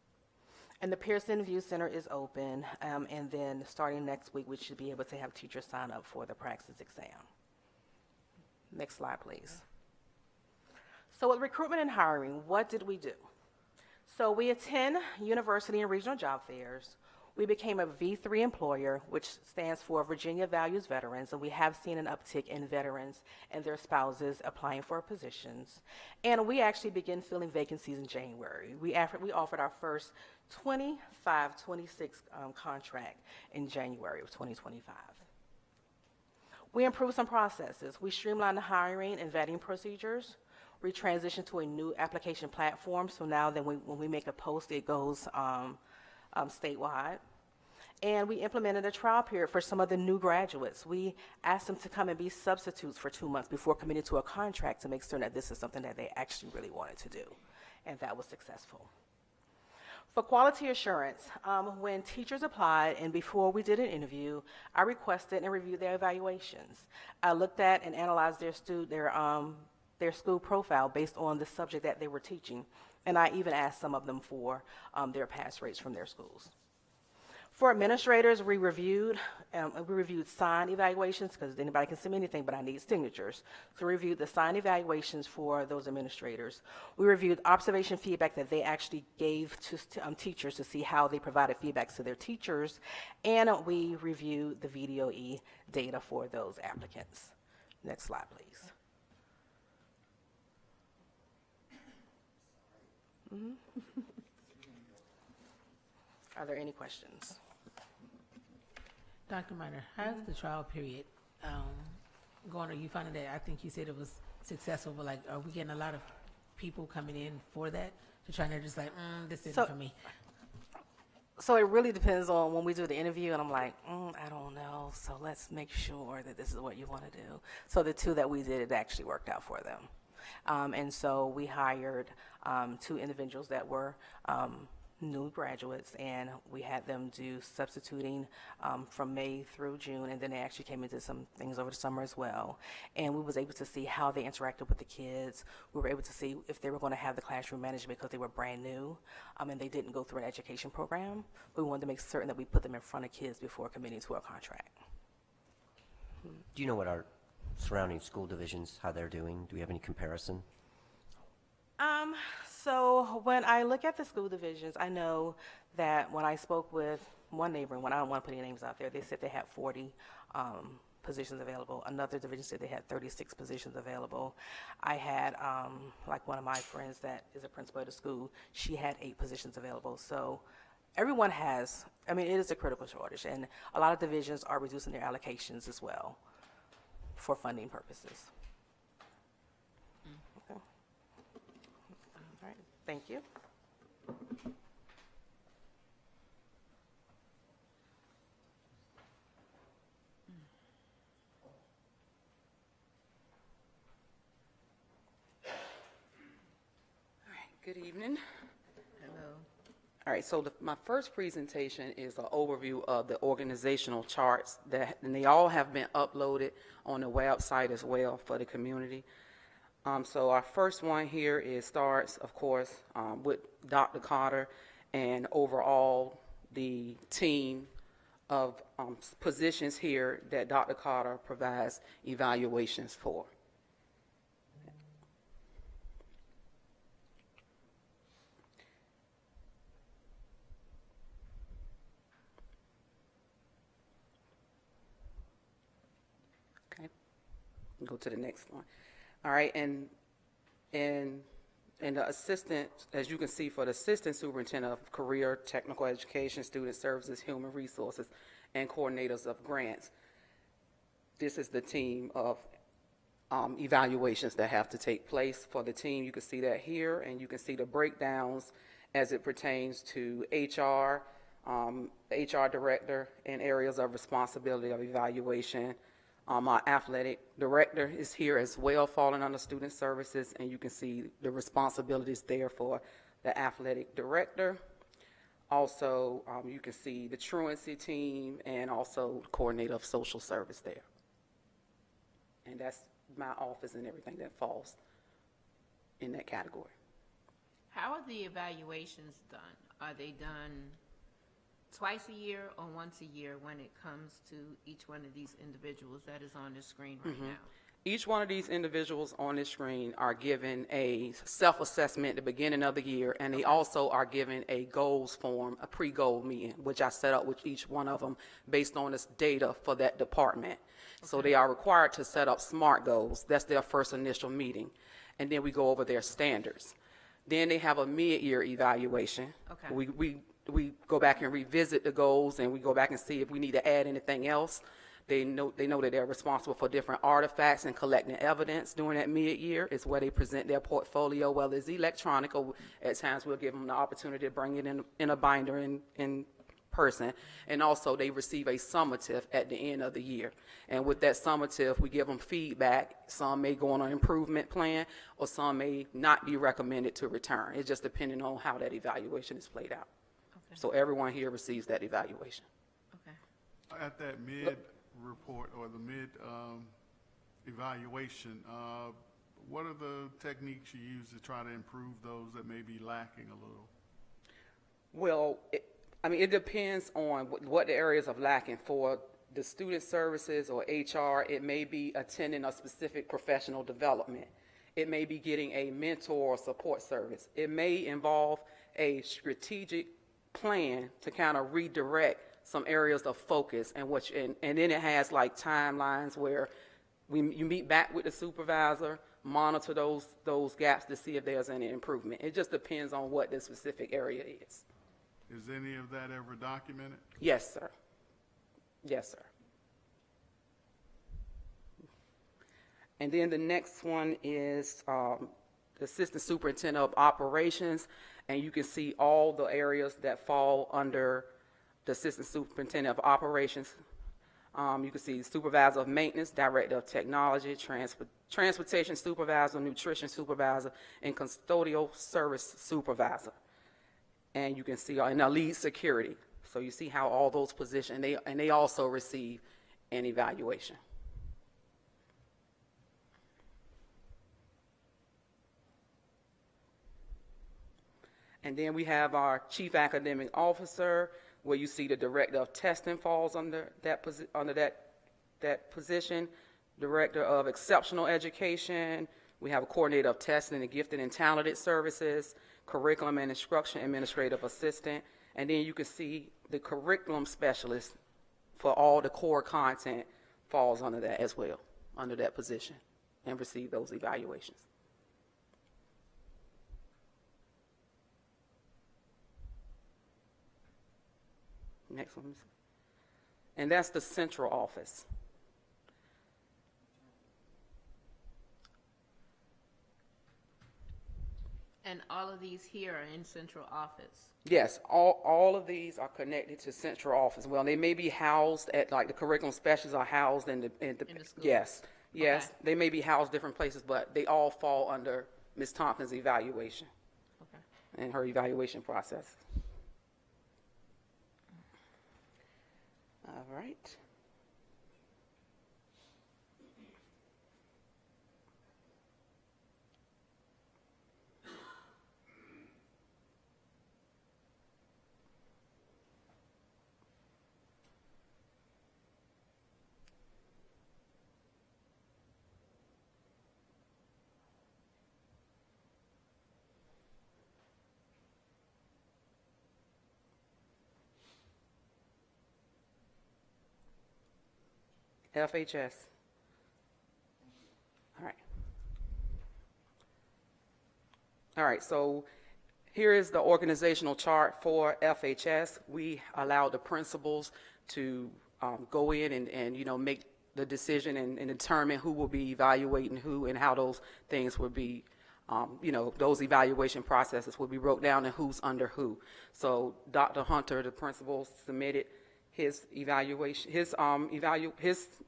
And the Pearson View Center is open, and then starting next week, we should be able to have teachers sign up for the praxis exam. Next slide, please. So with recruitment and hiring, what did we do? So we attend university and regional job fairs. We became a V3 employer, which stands for Virginia Values Veterans, and we have seen an uptick in veterans and their spouses applying for positions. And we actually began filling vacancies in January. We offered our first 25-26 contract in January of 2025. We improved some processes. We streamlined the hiring and vetting procedures. We transitioned to a new application platform, so now that when we make a post, it goes statewide. And we implemented a trial period for some of the new graduates. We asked them to come and be substitutes for 2 months before committing to a contract to make certain that this is something that they actually really wanted to do, and that was successful. For quality assurance, when teachers applied and before we did an interview, I requested and reviewed their evaluations. I looked at and analyzed their school profile based on the subject that they were teaching, and I even asked some of them for their pass rates from their schools. For administrators, we reviewed signed evaluations, because anybody can submit anything, but I need signatures. So we reviewed the signed evaluations for those administrators. We reviewed observation feedback that they actually gave to teachers to see how they provided feedback to their teachers, and we reviewed the VDOE data for those applicants. Next slide, please. Are there any questions? Dr. Minor, how's the trial period going? Are you finding that, I think you said it was successful, but like, are we getting a lot of people coming in for that to try to just like, this isn't for me? So it really depends on when we do the interview, and I'm like, I don't know, so let's make sure that this is what you want to do. So the two that we did, it actually worked out for them. And so we hired 2 individuals that were new graduates, and we had them do substituting from May through June, and then they actually came into some things over the summer as well. And we was able to see how they interacted with the kids. We were able to see if they were going to have the classroom management because they were brand new, and they didn't go through an education program. We wanted to make certain that we put them in front of kids before committing to a contract. Do you know what our surrounding school divisions, how they're doing? Do we have any comparison? So when I look at the school divisions, I know that when I spoke with one neighbor, and when I don't want to put any names out there, they said they had 40 positions available. Another division said they had 36 positions available. I had, like one of my friends that is a principal at a school, she had 8 positions available. So everyone has, it is a critical shortage, and a lot of divisions are reducing their allocations as well for funding purposes. Okay. All right, thank you. Good evening. Hello. All right, so my first presentation is an overview of the organizational charts and they all have been uploaded on the website as well for the community. So our first one here starts, of course, with Dr. Carter and overall the team of positions here that Dr. Carter provides evaluations for. Go to the next one. All right, and the assistant, as you can see, for the assistant superintendent of career, technical education, student services, human resources, and coordinators of grants, this is the team of evaluations that have to take place for the team. You can see that here, and you can see the breakdowns as it pertains to HR, HR director, and areas of responsibility of evaluation. Our athletic director is here as well, falling under student services, and you can see the responsibilities there for the athletic director. Also, you can see the truancy team and also coordinator of social service there. And that's my office and everything that falls in that category. How are the evaluations done? Are they done twice a year or once a year when it comes to each one of these individuals that is on the screen right now? Each one of these individuals on this screen are given a self-assessment at the beginning of the year, and they also are given a goals form, a pre-goal meeting, which I set up with each one of them based on this data for that department. So they are required to set up SMART goals. That's their first initial meeting. And then we go over their standards. Then they have a mid-year evaluation. Okay. We go back and revisit the goals, and we go back and see if we need to add anything else. They know that they're responsible for different artifacts and collecting evidence during that mid-year. It's where they present their portfolio, whether it's electronic or at times we'll give them the opportunity to bring it in a binder in person. And also they receive a summative at the end of the year. And with that summative, we give them feedback. Some may go on an improvement plan, or some may not be recommended to return. It's just depending on how that evaluation is played out. Okay. So everyone here receives that evaluation. Okay. At that mid-report or the mid-evaluation, what are the techniques you use to try to improve those that may be lacking a little? Well, it depends on what the areas of lacking. For the student services or HR, it may be attending a specific professional development. It may be getting a mentor or support service. It may involve a strategic plan to kind of redirect some areas of focus, and then it has like timelines where you meet back with the supervisor, monitor those gaps to see if there's any improvement. It just depends on what the specific area is. Is any of that ever documented? Yes, sir. Yes, sir. And then the next one is the Assistant Superintendent of Operations, and you can see all the areas that fall under the Assistant Superintendent of Operations. You can see Supervisor of Maintenance, Director of Technology, Transportation Supervisor, Nutrition Supervisor, and Custodial Service Supervisor. And you can see in our lead security. So you see how all those positions, they also receive an evaluation. And then we have our Chief Academic Officer, where you see the Director of Testing falls under that position, Director of Exceptional Education. We have a Coordinator of Testing and Gifted and Talented Services, Curriculum and Instruction Administrative Assistant, and then you can see the Curriculum Specialist for all the core content falls under that as well, under that position, and receive those evaluations. Next one. And that's the central office. And all of these here are in central office. Yes, all of these are connected to central office. Well, they may be housed at, like the curriculum specialists are housed in the school. Yes, yes, Okay. they may be housed different places, but they all fall under Ms. Tompkins' evaluation Okay. and her evaluation process. All right. FHS. All right. All right, so here is the organizational chart for FHS. We allow the principals to go in and make the decision and determine who will be evaluating who and how those things will be, those evaluation processes will be broke down and who's under who. So Dr. Hunter, the principal, submitted his evaluation, his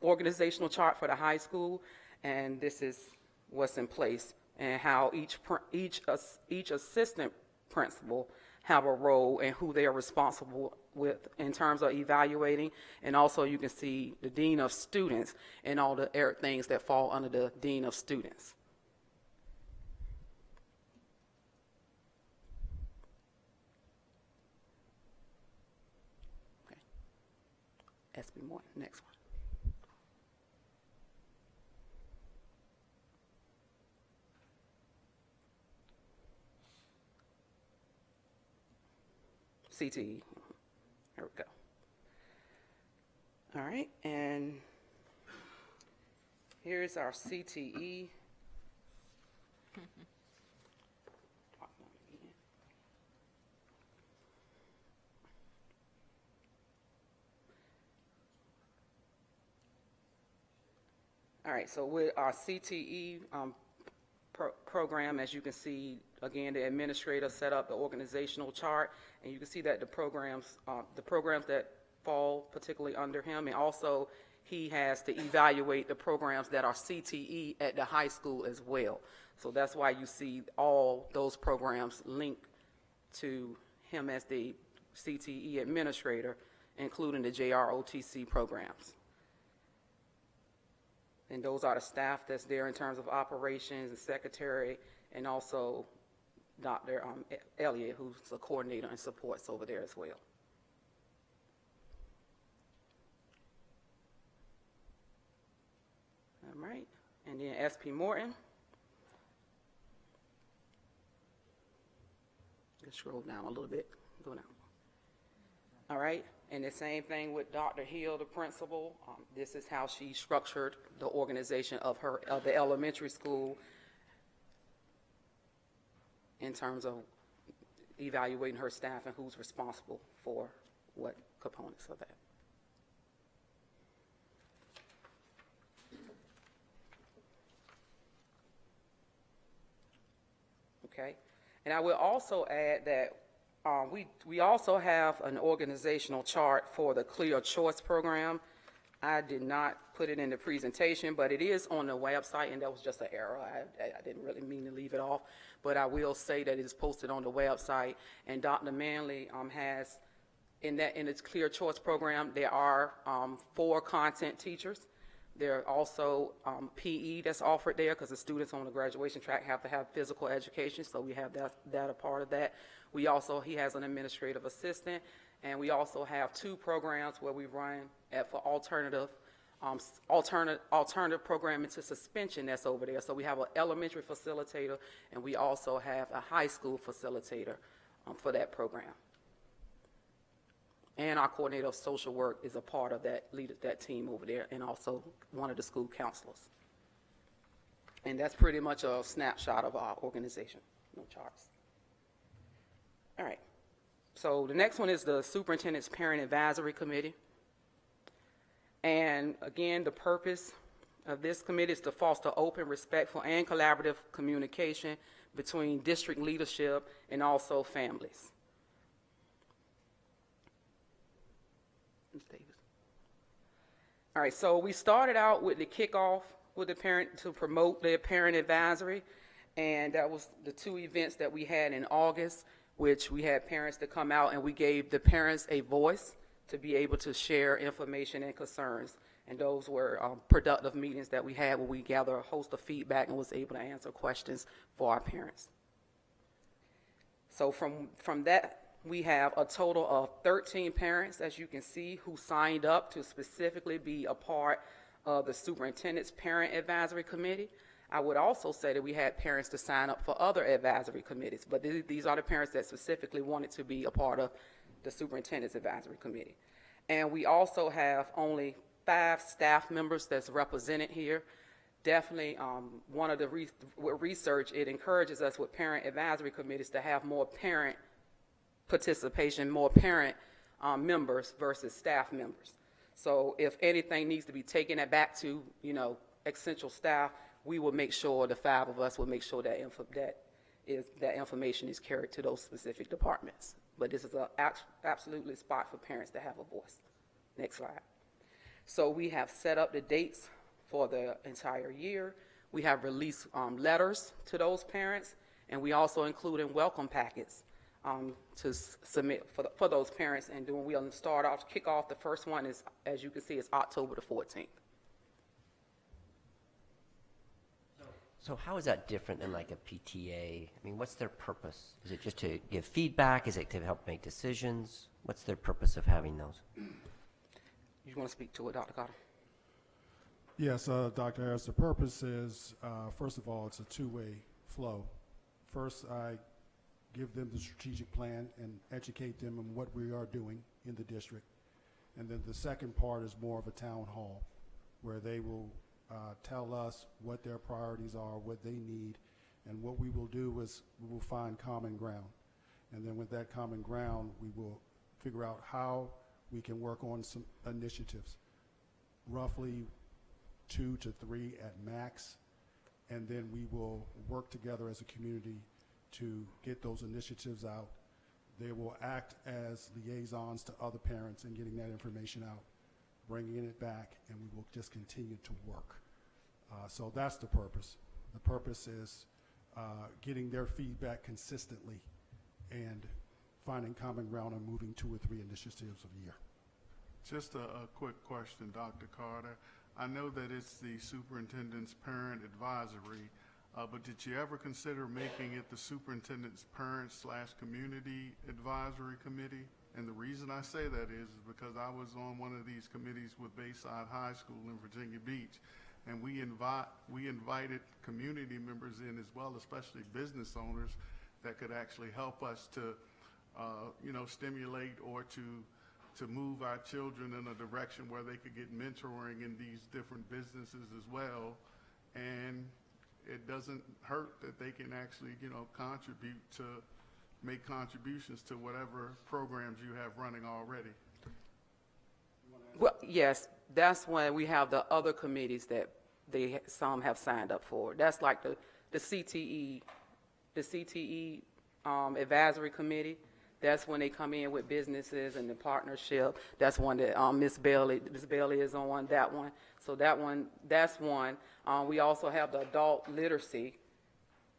organizational chart for the high school, and this is what's in place and how each assistant principal have a role and who they are responsible with in terms of evaluating. And also you can see the dean of students and all the things that fall under the dean of students. SB1, next one. CTE. There we go. All right, and here's our CTE. All right, so with our CTE program, as you can see, again, the administrator set up the organizational chart, and you can see that the programs that fall particularly under him, and also he has to evaluate the programs that are CTE at the high school as well. So that's why you see all those programs linked to him as the CTE administrator, including the JROTC programs. And those are the staff that's there in terms of operations, the secretary, and also Dr. Elliott, who's a coordinator and supports over there as well. All right, and then SP Morton. Just scroll down a little bit, go down. All right, and the same thing with Dr. Hill, the principal. This is how she structured the organization of the elementary school in terms of evaluating her staff and who's responsible for what components of that. Okay, and I will also add that we also have an organizational chart for the Clear Choice program. I did not put it in the presentation, but it is on the website, and that was just an error. I didn't really mean to leave it off, but I will say that it is posted on the website. And Dr. Manley has, in its Clear Choice program, there are 4 content teachers. There are also PE that's offered there because the students on the graduation track have to have physical education, so we have that a part of that. He has an administrative assistant, and we also have 2 programs where we run for alternative programming to suspension that's over there. So we have an elementary facilitator, and we also have a high school facilitator for that program. And our coordinator of social work is a part of that team over there, and also one of the school counselors. And that's pretty much a snapshot of our organization, no charts. All right, so the next one is the Superintendent's Parent Advisory Committee. And again, the purpose of this committee is to foster open, respectful, and collaborative communication between district leadership and also families. All right, so we started out with the kickoff with the parent to promote their parent advisory, and that was the 2 events that we had in August, which we had parents to come out, and we gave the parents a voice to be able to share information and concerns. And those were productive meetings that we had where we gathered a host of feedback and was able to answer questions for our parents. So from that, we have a total of 13 parents, as you can see, who signed up to specifically be a part of the Superintendent's Parent Advisory Committee. I would also say that we had parents to sign up for other advisory committees, but these are the parents that specifically wanted to be a part of the Superintendent's Advisory Committee. And we also have only 5 staff members that's represented here. Definitely one of the research, it encourages us with parent advisory committees to have more parent participation, more parent members versus staff members. So if anything needs to be taken back to, essential staff, we will make sure, the 5 of us will make sure that that information is carried to those specific departments. But this is absolutely a spot for parents to have a voice. Next slide. So we have set up the dates for the entire year. We have released letters to those parents, and we also include in welcome packets to submit for those parents. And we'll kick off. The first one is, as you can see, is October the 14th. So how is that different than like a PTA? I mean, what's their purpose? Is it just to give feedback? Is it to help make decisions? What's their purpose of having those? You want to speak to it, Dr. Carter? Yes, Dr. Harris, the purpose is, first of all, it's a 2-way flow. First, I give them the strategic plan and educate them on what we are doing in the district. And then the second part is more of a town hall, where they will tell us what their priorities are, what they need, and what we will do is we will find common ground. And then with that common ground, we will figure out how we can work on some initiatives, roughly 2 to 3 at max, and then we will work together as a community to get those initiatives out. They will act as liaisons to other parents and getting that information out, bringing it back, and we will just continue to work. So that's the purpose. The purpose is getting their feedback consistently and finding common ground and moving 2 or 3 initiatives a year. Just a quick question, Dr. Carter. I know that it's the superintendent's parent advisory, but did you ever consider making it the superintendent's parent/community advisory committee? And the reason I say that is because I was on one of these committees with Bayside High School in Virginia Beach, and we invited community members in as well, especially business owners, that could actually help us to, stimulate or to move our children in a direction where they could get mentoring in these different businesses as well. And it doesn't hurt that they can actually, make contributions to whatever programs you have running already. Well, yes, that's when we have the other committees that some have signed up for. That's like the CTE advisory committee. That's when they come in with businesses and the partnership. That's one that Ms. Bailey is on that one. So that's one. We also have the adult literacy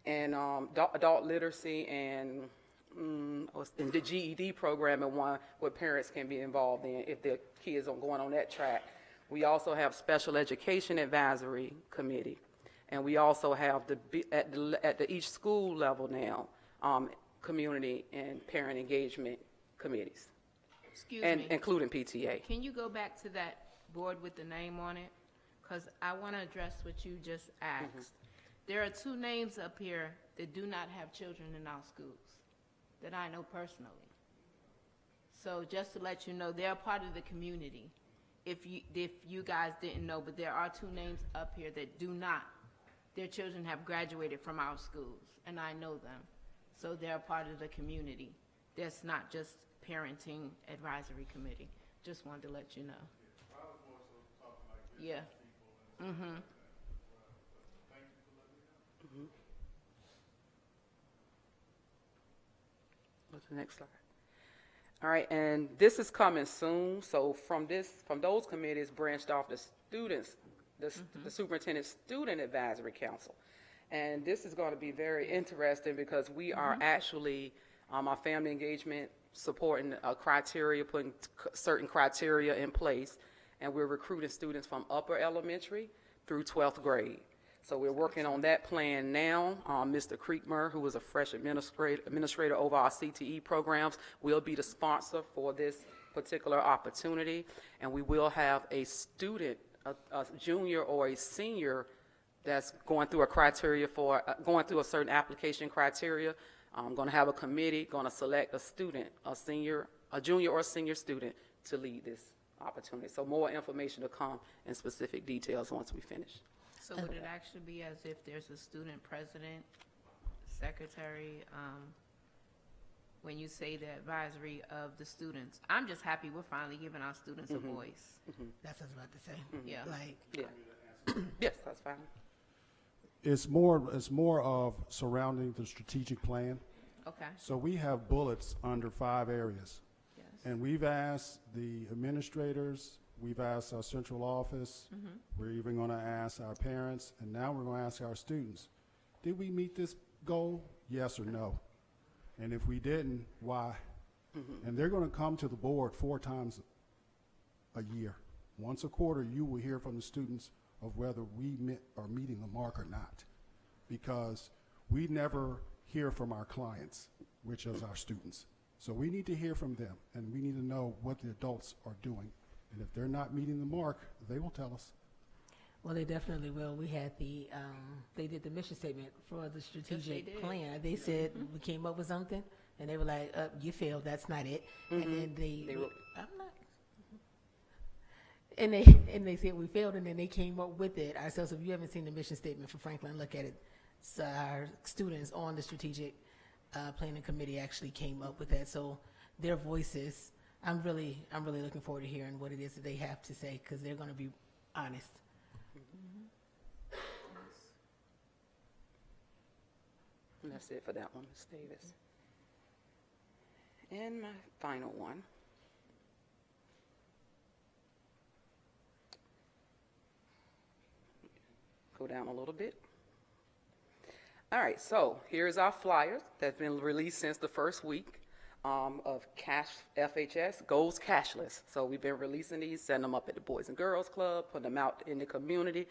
and the GED program, and one where parents can be involved in if their kids are going on that track. We also have special education advisory committee, and we also have at each school level now, community and parent engagement committees. Excuse me. Including PTA. Can you go back to that board with the name on it? Because I want to address what you just asked. There are 2 names up here that do not have children in our schools that I know personally. So just to let you know, they're part of the community. If you guys didn't know, but there are 2 names up here that do not. Their children have graduated from our schools, and I know them. So they're part of the community. That's not just parenting advisory committee. Just wanted to let you know. I was more so talking like business Yeah. people and stuff like that. Thank you for letting me know. What's the next slide? All right, and this is coming soon. So from those committees branched off the students, the Superintendent Student Advisory Council. And this is going to be very interesting because we are actually, our family engagement supporting a criteria, putting certain criteria in place, and we're recruiting students from upper elementary through 12th grade. So we're working on that plan now. Mr. Creekmer, who is a fresh administrator over our CTE programs, will be the sponsor for this particular opportunity, and we will have a student, a junior or a senior that's going through a criteria for, going through a certain application criteria. I'm going to have a committee, going to select a student, a junior or senior student to lead this opportunity. So more information to come in specific details once we finish. So would it actually be as if there's a student president, secretary, when you say the advisory of the students? I'm just happy we're finally giving our students a voice. That's what I was about to say. Yeah. Like, Yeah. Yes, that's fine. It's more of surrounding the strategic plan. Okay. So we have bullets under 5 areas. Yes. And we've asked the administrators, we've asked our central office, we're even going to ask our parents, and now we're going to ask our students, did we meet this goal? Yes or no? And if we didn't, why? And they're going to come to the board 4 times a year. Once a quarter, you will hear from the students of whether we are meeting the mark or not, because we never hear from our clients, which is our students. So we need to hear from them, and we need to know what the adults are doing. And if they're not meeting the mark, they will tell us. Well, they definitely will. We had they did the mission statement for the strategic did. plan. They said we came up with something, and they were like, "You failed. That's not it." And then I'm not. And they said we failed, and then they came up with it ourselves. If you haven't seen the mission statement for Franklin, look at it. So our students on the strategic planning committee actually came up with that. So their voices, I'm really looking forward to hearing what it is that they have to say, because they're going to be honest. And that's it for that one, Ms. Davis. And my final one. Go down a little bit. All right, so here's our flyers that's been released since the first week of FHS Goes Cashless. So we've been releasing these, setting them up at the Boys and Girls Club, putting them out in the community.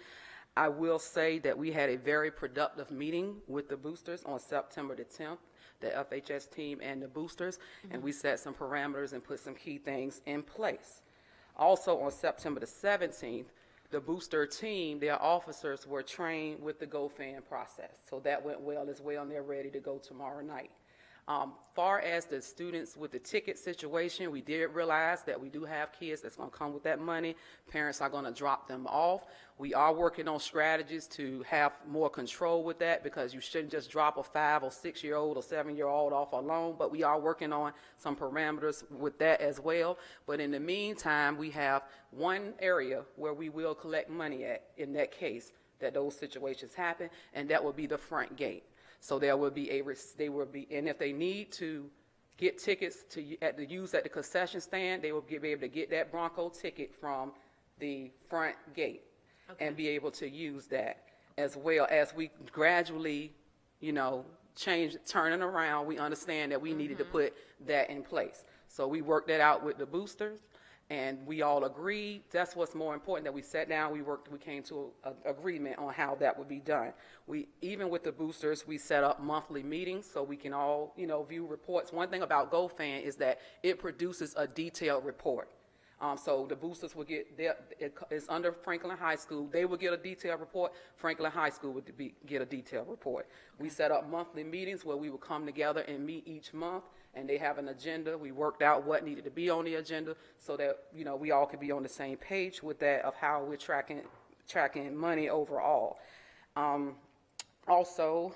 I will say that we had a very productive meeting with the boosters on September the 10th, the FHS team and the boosters, and we set some parameters and put some key things in place. Also on September the 17th, the booster team, their officers were trained with the GoFan process. So that went well as well, and they're ready to go tomorrow night. Far as the students with the ticket situation, we did realize that we do have kids that's going to come with that money. Parents are going to drop them off. We are working on strategies to have more control with that, because you shouldn't just drop a 5 or 6 year old or 7 year old off alone, but we are working on some parameters with that as well. But in the meantime, we have one area where we will collect money at in that case that those situations happen, and that will be the front gate. So there will be and if they need to get tickets to use at the concession stand, they will be able to get that Bronco ticket from the front gate and be able to use that, as well as we gradually, turning around. We understand that we needed to put that in place. So we worked that out with the boosters, and we all agreed. That's what's more important, that we sat down, we came to an agreement on how that would be done. Even with the boosters, we set up monthly meetings so we can all, view reports. One thing about GoFan is that it produces a detailed report. So the boosters will get it's under Franklin High School. They will get a detailed report. Franklin High School would get a detailed report. We set up monthly meetings where we would come together and meet each month, and they have an agenda. We worked out what needed to be on the agenda so that, we all could be on the same page with that, of how we're tracking money overall. Also,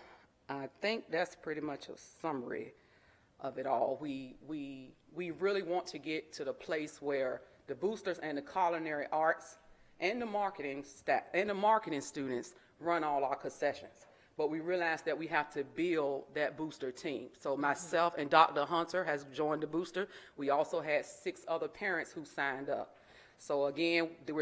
I think that's pretty much a summary of it all. We really want to get to the place where the boosters and the culinary arts and the marketing staff and the marketing students run all our concessions. But we realized that we have to build that booster team. So myself and Dr. Hunter has joined the booster. We also had 6 other parents who signed up. So again, the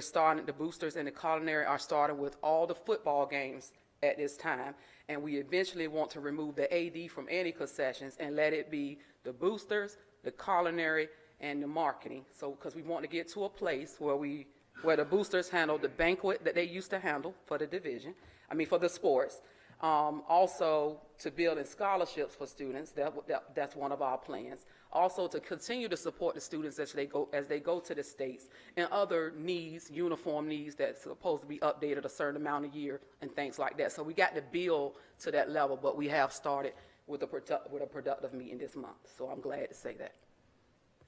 boosters and the culinary are starting with all the football games at this time. And we eventually want to remove the AD from any concessions and let it be the boosters, the culinary, and the marketing. So, because we want to get to a place where the boosters handle the banquet that they used to handle for the division, for the sports. Also to build in scholarships for students, that's one of our plans. Also to continue to support the students as they go to the states, and other needs, uniform needs that's supposed to be updated a certain amount a year and things like that. So we got to build to that level, but we have started with a productive meeting this month. So I'm glad to say that.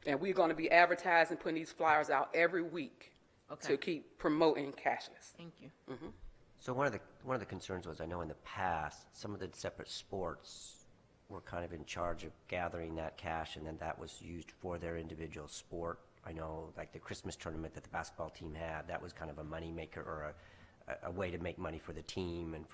And we're going to be advertising, putting these flyers out every week to keep promoting cashless. Thank you. Mm-hmm. So one of the concerns was, I know in the past, some of the separate sports were kind of in charge of gathering that cash, and then that was used for their individual sport. I know, like the Christmas tournament that the basketball team had, that was kind of a money maker, or a way to make money for the team. And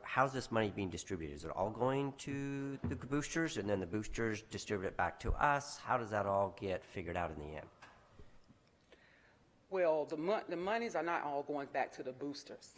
how's this money being distributed? Is it all going to the boosters, and then the boosters distribute it back to us? How does that all get figured out in the end? Well, the monies are not all going back to the boosters.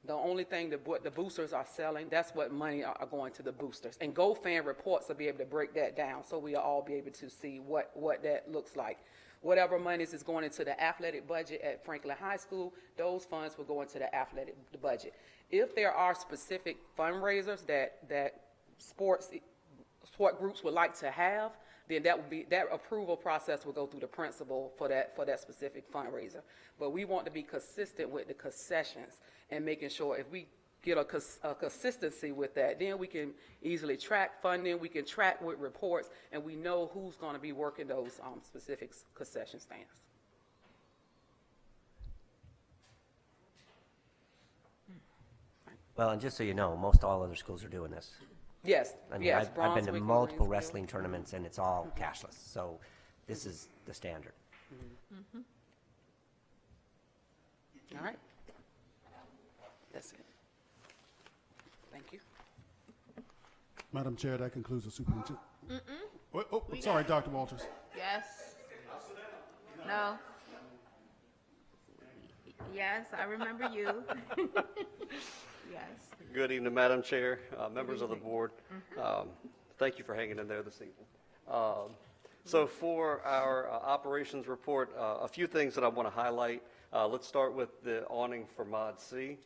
The only thing that the boosters are selling, that's what money are going to the boosters. And GoFan reports will be able to break that down, so we'll all be able to see what that looks like. Whatever monies is going into the athletic budget at Franklin High School, those funds will go into the athletic budget. If there are specific fundraisers that sport groups would like to have, then that approval process will go through the principal for that specific fundraiser. But we want to be consistent with the concessions and making sure if we get a consistency with that, then we can easily track funding, we can track with reports, and we know who's going to be working those specific concession stands. Well, and just so you know, most all other schools are doing this. Yes, I mean, yes. I've been to Brunswick, multiple Greensboro. wrestling tournaments, and it's all cashless. So this is the standard. All right. That's it. Thank you. Madam Chair, that concludes the superintendent. Sorry, Dr. Walters. Yes? No? Yes, I remember you. Yes. Good evening, Madam Chair, members of the board. Thank you for hanging in there this evening. So for our operations report, a few things that I want to highlight. Let's start with the awning for Mod C.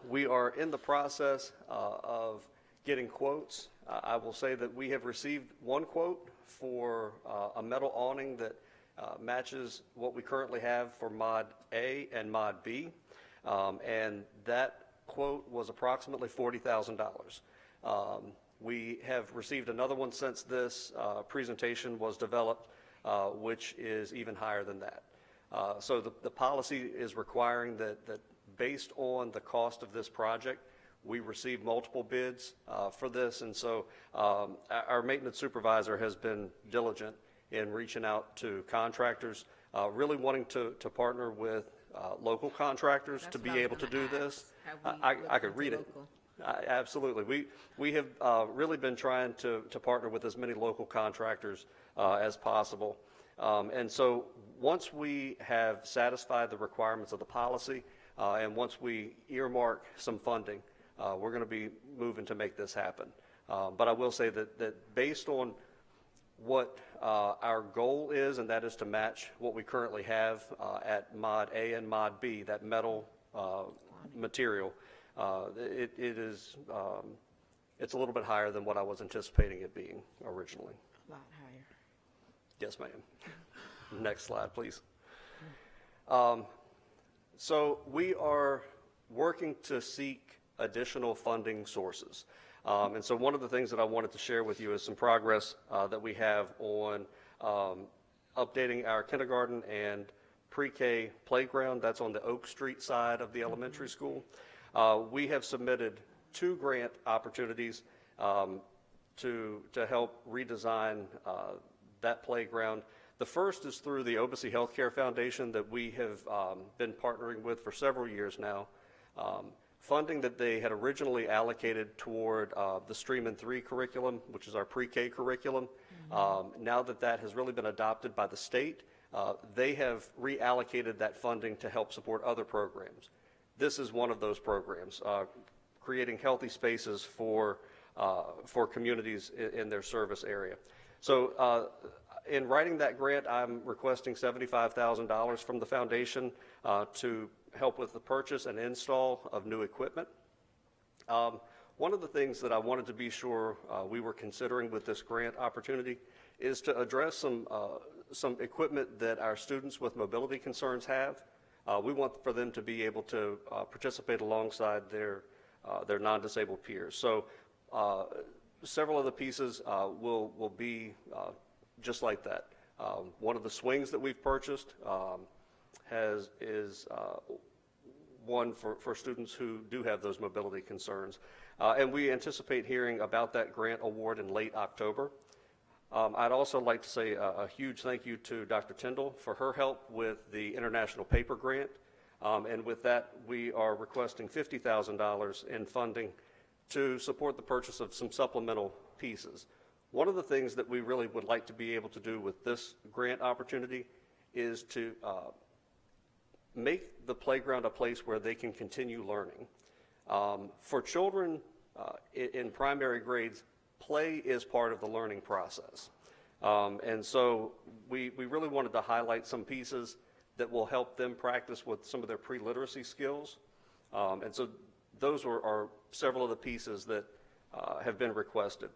We are in the process of getting quotes. I will say that we have received one quote for a metal awning that matches what we currently have for Mod A and Mod B. And that quote was approximately $40,000. We have received another one since this presentation was developed, which is even higher than that. So the policy is requiring that based on the cost of this project, we receive multiple bids for this. And so our maintenance supervisor has been diligent in reaching out to contractors, really wanting to partner with local contractors to be able to do this. I could read it. Absolutely. We have really been trying to partner with as many local contractors as possible. And so once we have satisfied the requirements of the policy and once we earmark some funding, we're going to be moving to make this happen. But I will say that based on what our goal is, and that is to match what we currently have at Mod A and Mod B, that metal material, it's a little bit higher than what I was anticipating it being originally. A lot higher. Yes, ma'am. Next slide, please. So we are working to seek additional funding sources. And so one of the things that I wanted to share with you is some progress that we have on updating our kindergarten and pre-K playground. That's on the Oak Street side of the elementary school. We have submitted 2 grant opportunities to help redesign that playground. The first is through the Obacy Healthcare Foundation that we have been partnering with for several years now. Funding that they had originally allocated toward the Stream in 3 curriculum, which is our pre-K curriculum. Now that has really been adopted by the state, they have reallocated that funding to help support other programs. This is one of those programs, creating healthy spaces for communities in their service area. So in writing that grant, I'm requesting $75,000 from the foundation to help with the purchase and install of new equipment. One of the things that I wanted to be sure we were considering with this grant opportunity is to address some equipment that our students with mobility concerns have. We want for them to be able to participate alongside their non-disabled peers. So several of the pieces will be just like that. One of the swings that we've purchased is one for students who do have those mobility concerns. And we anticipate hearing about that grant award in late October. I'd also like to say a huge thank you to Dr. Tyndall for her help with the International Paper Grant. And with that, we are requesting $50,000 in funding to support the purchase of some supplemental pieces. One of the things that we really would like to be able to do with this grant opportunity is to make the playground a place where they can continue learning. For children in primary grades, play is part of the learning process. And so we really wanted to highlight some pieces that will help them practice with some of their pre-literacy skills. And so those are several of the pieces that have been requested.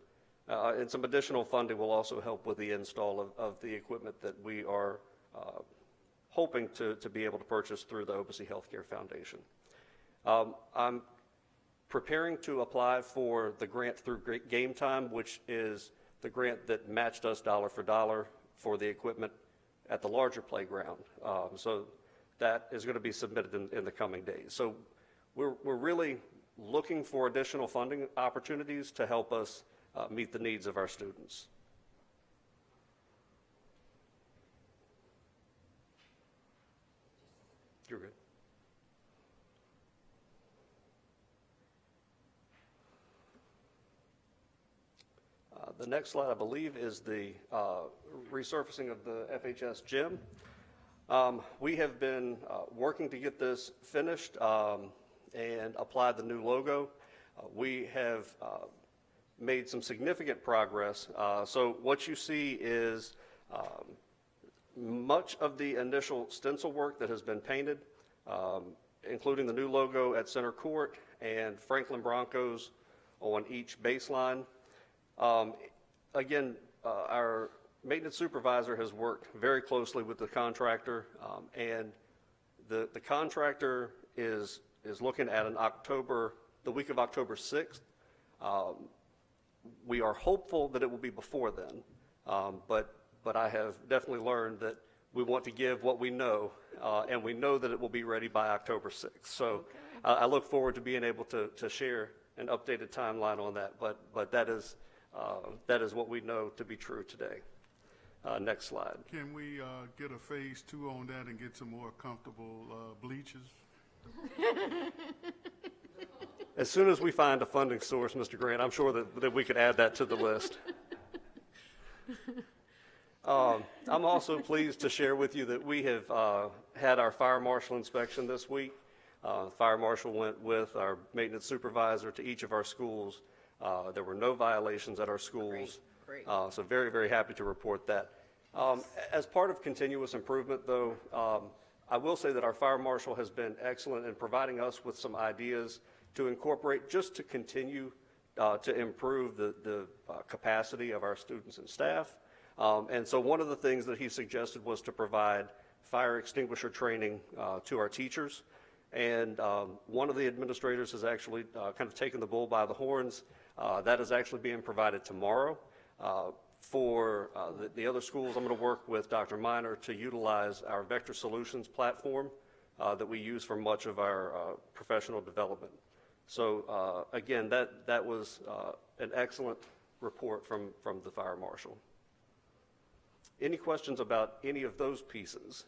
And some additional funding will also help with the install of the equipment that we are hoping to be able to purchase through the Obici Healthcare Foundation. I'm preparing to apply for the grant through Game Time, which is the grant that matched us dollar for dollar for the equipment at the larger playground. So that is going to be submitted in the coming days. So we're really looking for additional funding opportunities to help us meet the needs of our students. You're good. The next slide, I believe, is the resurfacing of the FHS gym. We have been working to get this finished and apply the new logo. We have made some significant progress. So what you see is much of the initial stencil work that has been painted, including the new logo at center court and Franklin Broncos on each baseline. Again, our maintenance supervisor has worked very closely with the contractor, and the contractor is looking at the week of October 6th. We are hopeful that it will be before then, but I have definitely learned that we want to give what we know, and we know that it will be ready by October 6th. So I look forward to being able to share an updated timeline on that, but that is what we know to be true today. Next slide. Can we get a phase 2 on that and get some more comfortable bleachers? As soon as we find a funding source, Mr. Grant, I'm sure that we could add that to the list. I'm also pleased to share with you that we have had our fire marshal inspection this week. Fire marshal went with our maintenance supervisor to each of our schools. There were no violations at our schools. Great. So very, very happy to report that. As part of continuous improvement, though, I will say that our fire marshal has been excellent in providing us with some ideas to incorporate just to continue to improve the capacity of our students and staff. And so one of the things that he suggested was to provide fire extinguisher training to our teachers. And one of the administrators has actually kind of taken the bull by the horns. That is actually being provided tomorrow. For the other schools, I'm going to work with Dr. Miner to utilize our Vector Solutions platform that we use for much of our professional development. So again, that was an excellent report from the fire marshal. Any questions about any of those pieces?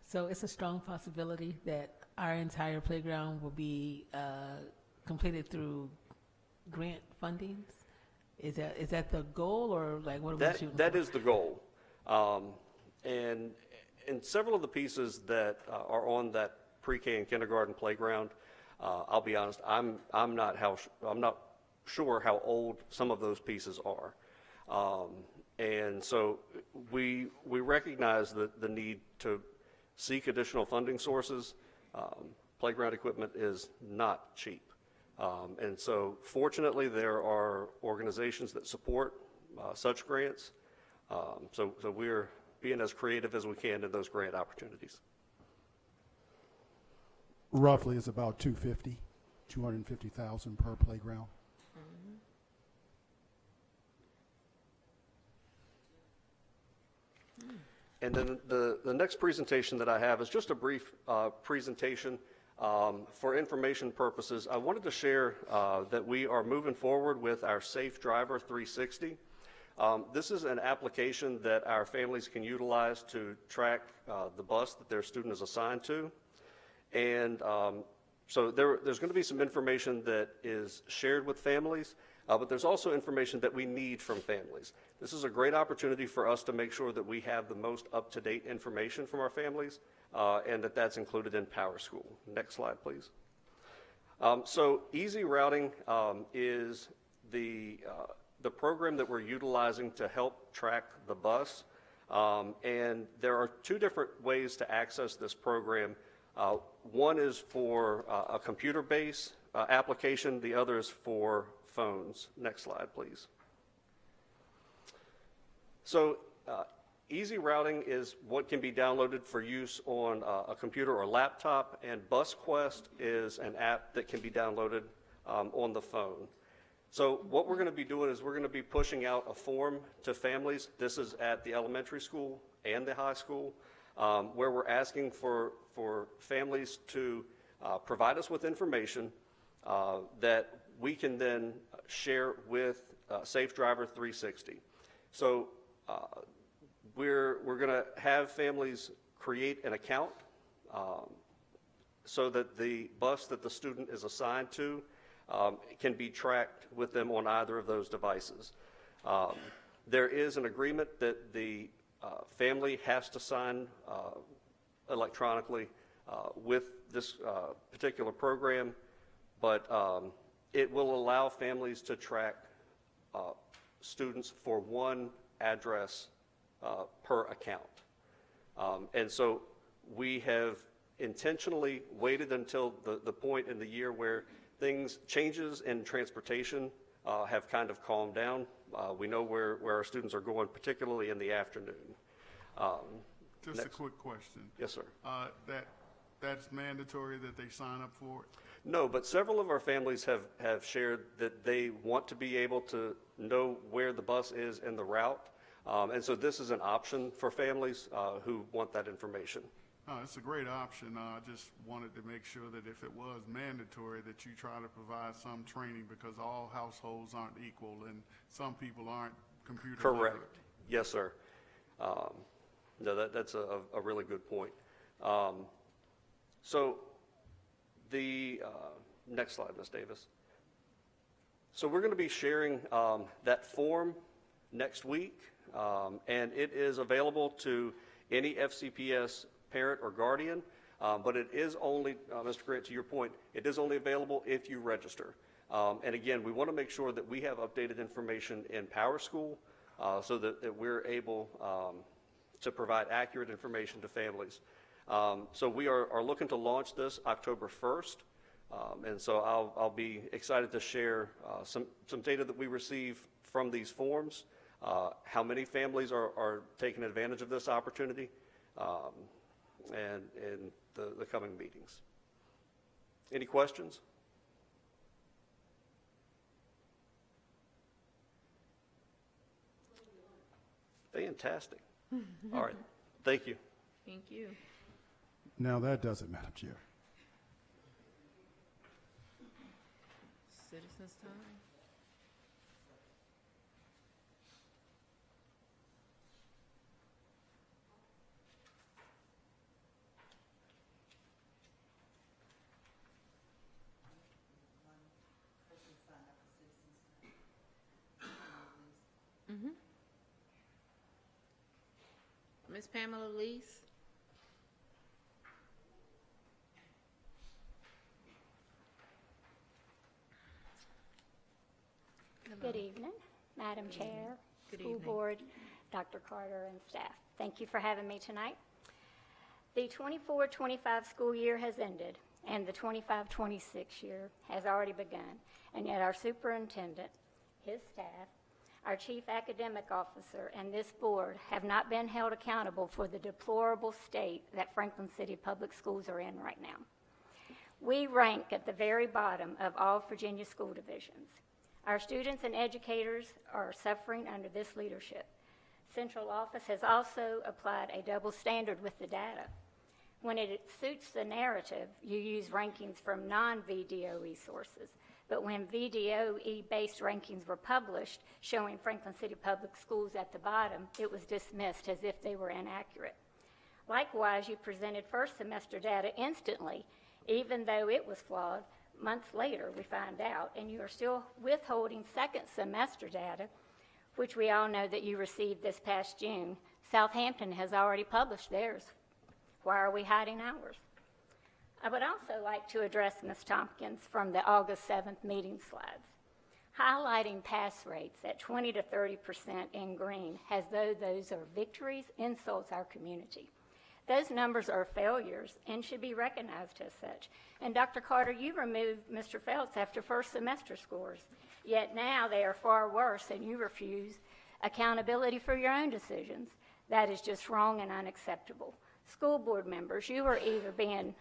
So it's a strong possibility that our entire playground will be completed through grant fundings? Is that the goal, or like what are we shooting That for? is the goal. And several of the pieces that are on that pre-K and kindergarten playground, I'll be honest, I'm not sure how old some of those pieces are. And so we recognize the need to seek additional funding sources. Playground equipment is not cheap. And so fortunately there are organizations that support such grants. So we're being as creative as we can in those grant opportunities. Roughly it's about $250,000 per playground. And then the next presentation that I have is just a brief presentation for information purposes. I wanted to share that we are moving forward with our Safe Driver 360. This is an application that our families can utilize to track the bus that their student is assigned to. And so there's going to be some information that is shared with families, but there's also information that we need from families. This is a great opportunity for us to make sure that we have the most up-to-date information from our families, and that's included in PowerSchool. Next slide, please. So Easy Routing is the program that we're utilizing to help track the bus. And there are two different ways to access this program. One is for a computer base application. The other is for phones. Next slide, please. So easy routing is what can be downloaded for use on a computer or laptop, and BusQuest is an app that can be downloaded on the phone. So what we're going to be doing is we're going to be pushing out a form to families. This is at the elementary school and the high school, where we're asking for families to provide us with information that we can then share with Safe Driver 360. So we're going to have families create an account so that the bus that the student is assigned to can be tracked with them on either of those devices. There is an agreement that the family has to sign electronically with this particular program, but it will allow families to track students for one address per account. And so we have intentionally waited until the point in the year where changes in transportation have kind of calmed down. We know where our students are going, particularly in the afternoon. Just a quick question. Yes, sir. That's mandatory that they sign up for it? No, but several of our families have shared that they want to be able to know where the bus is in the route. And so this is an option for families who want that information. It's a great option. I just wanted to make sure that if it was mandatory, that you try to provide some training, because all households aren't equal and some people aren't computer Correct. literate. Yes, sir. No, that's a really good point. So the next slide, Ms. Davis. So we're going to be sharing that form next week, and it is available to any FCPS parent or guardian, but it is only, Mr. Grant, to your point, it is only available if you register. And again, we want to make sure that we have updated information in PowerSchool so that we're able to provide accurate information to families. So we are looking to launch this October 1st, and so I'll be excited to share some data that we receive from these forms, how many families are taking advantage of this opportunity, and in the coming meetings. Any questions? Fantastic. All right. Thank you. Thank you. Now that does it, Madam Chair. Citizens' time. Ms. Pamela Lees. Good evening, Madam Chair, Good School evening. Board, Dr. Carter, and staff. Thank you for having me tonight. The 24-25 school year has ended, and the 25-26 year has already begun, and yet our superintendent, his staff, our chief academic officer, and this board have not been held accountable for the deplorable state that Franklin City Public Schools are in right now. We rank at the very bottom of all Virginia school divisions. Our students and educators are suffering under this leadership. Central office has also applied a double standard with the data. When it suits the narrative, you use rankings from non-VDOE sources. But when VDOE-based rankings were published showing Franklin City Public Schools at the bottom, it was dismissed as if they were inaccurate. Likewise, you presented first semester data instantly, even though it was flawed. Months later, we find out, and you are still withholding second semester data, which we all know that you received this past June. Southampton has already published theirs. Why are we hiding ours? I would also like to address Ms. Tompkins from the August 7th meeting slides. Highlighting pass rates at 20 to 30% in green as though those are victories insults our community. Those numbers are failures and should be recognized as such. And Dr. Carter, you removed Mr. Phelps after first semester scores, yet now they are far worse and you refuse accountability for your own decisions. That is just wrong and unacceptable. School board members, you are either being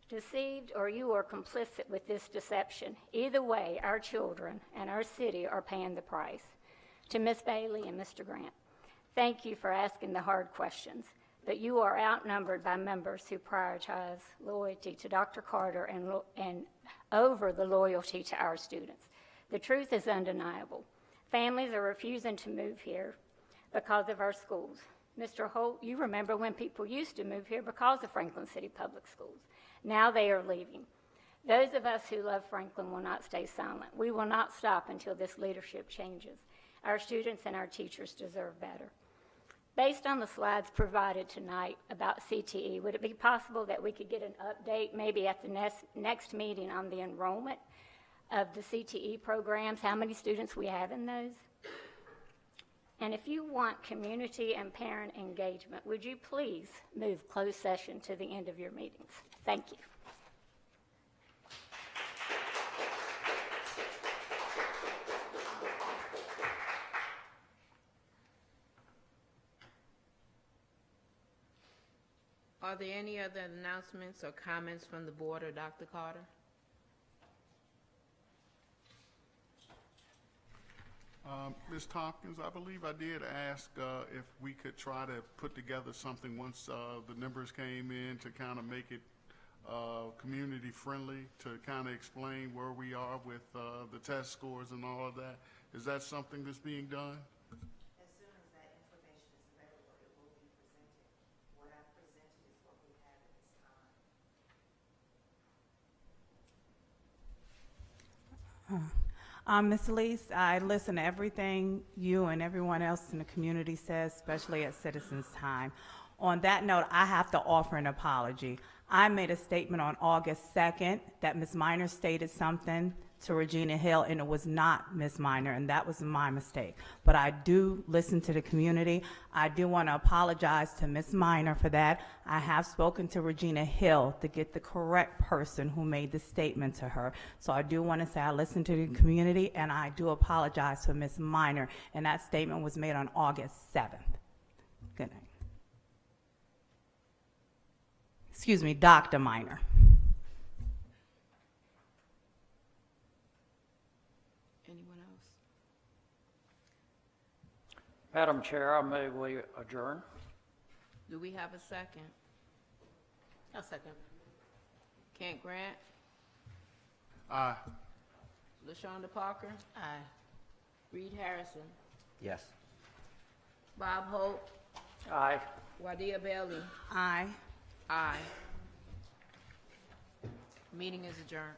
deceived or you are complicit with this deception. Either way, our children and our city are paying the price. To Ms. Bailey and Mr. Grant, thank you for asking the hard questions, but you are outnumbered by members who prioritize loyalty to Dr. Carter and over the loyalty to our students. The truth is undeniable. Families are refusing to move here because of our schools. Mr. Holt, you remember when people used to move here because of Franklin City Public Schools. Now they are leaving. Those of us who love Franklin will not stay silent. We will not stop until this leadership changes. Our students and our teachers deserve better. Based on the slides provided tonight about CTE, would it be possible that we could get an update maybe at the next meeting on the enrollment of the CTE programs, how many students we have in those? And if you want community and parent engagement, would you please move closed session to the end of your meetings? Thank you. Are there any other announcements or comments from the board or Dr. Carter? Ms. Tompkins, I believe I did ask if we could try to put together something once the numbers came in to kind of make it community friendly, to kind of explain where we are with the test scores and all of that. Is that something that's being done? As soon as that information is available, it will be presented. What I've presented is what we have at this time. Ms. Lees, I listen to everything you and everyone else in the community says, especially at Citizens Time. On that note, I have to offer an apology. I made a statement on August 2nd that Ms. Minor stated something to Regina Hill, and it was not Ms. Minor, and that was my mistake. But I do listen to the community. I do want to apologize to Ms. Minor for that. I have spoken to Regina Hill to get the correct person who made the statement to her. So I do want to say I listen to the community, and I do apologize to Ms. Minor, and that statement was made on August 7th. Good night. Excuse me, Dr. Minor. Anyone else? Madam Chair, I move we adjourn. Do we have a second? I'll second. Kent Grant, Aye. LaShonda Parker, Aye. Reed Harrison, Yes. Bob Hope, Aye. Wadia Bailey. Aye. Aye. Meeting is adjourned.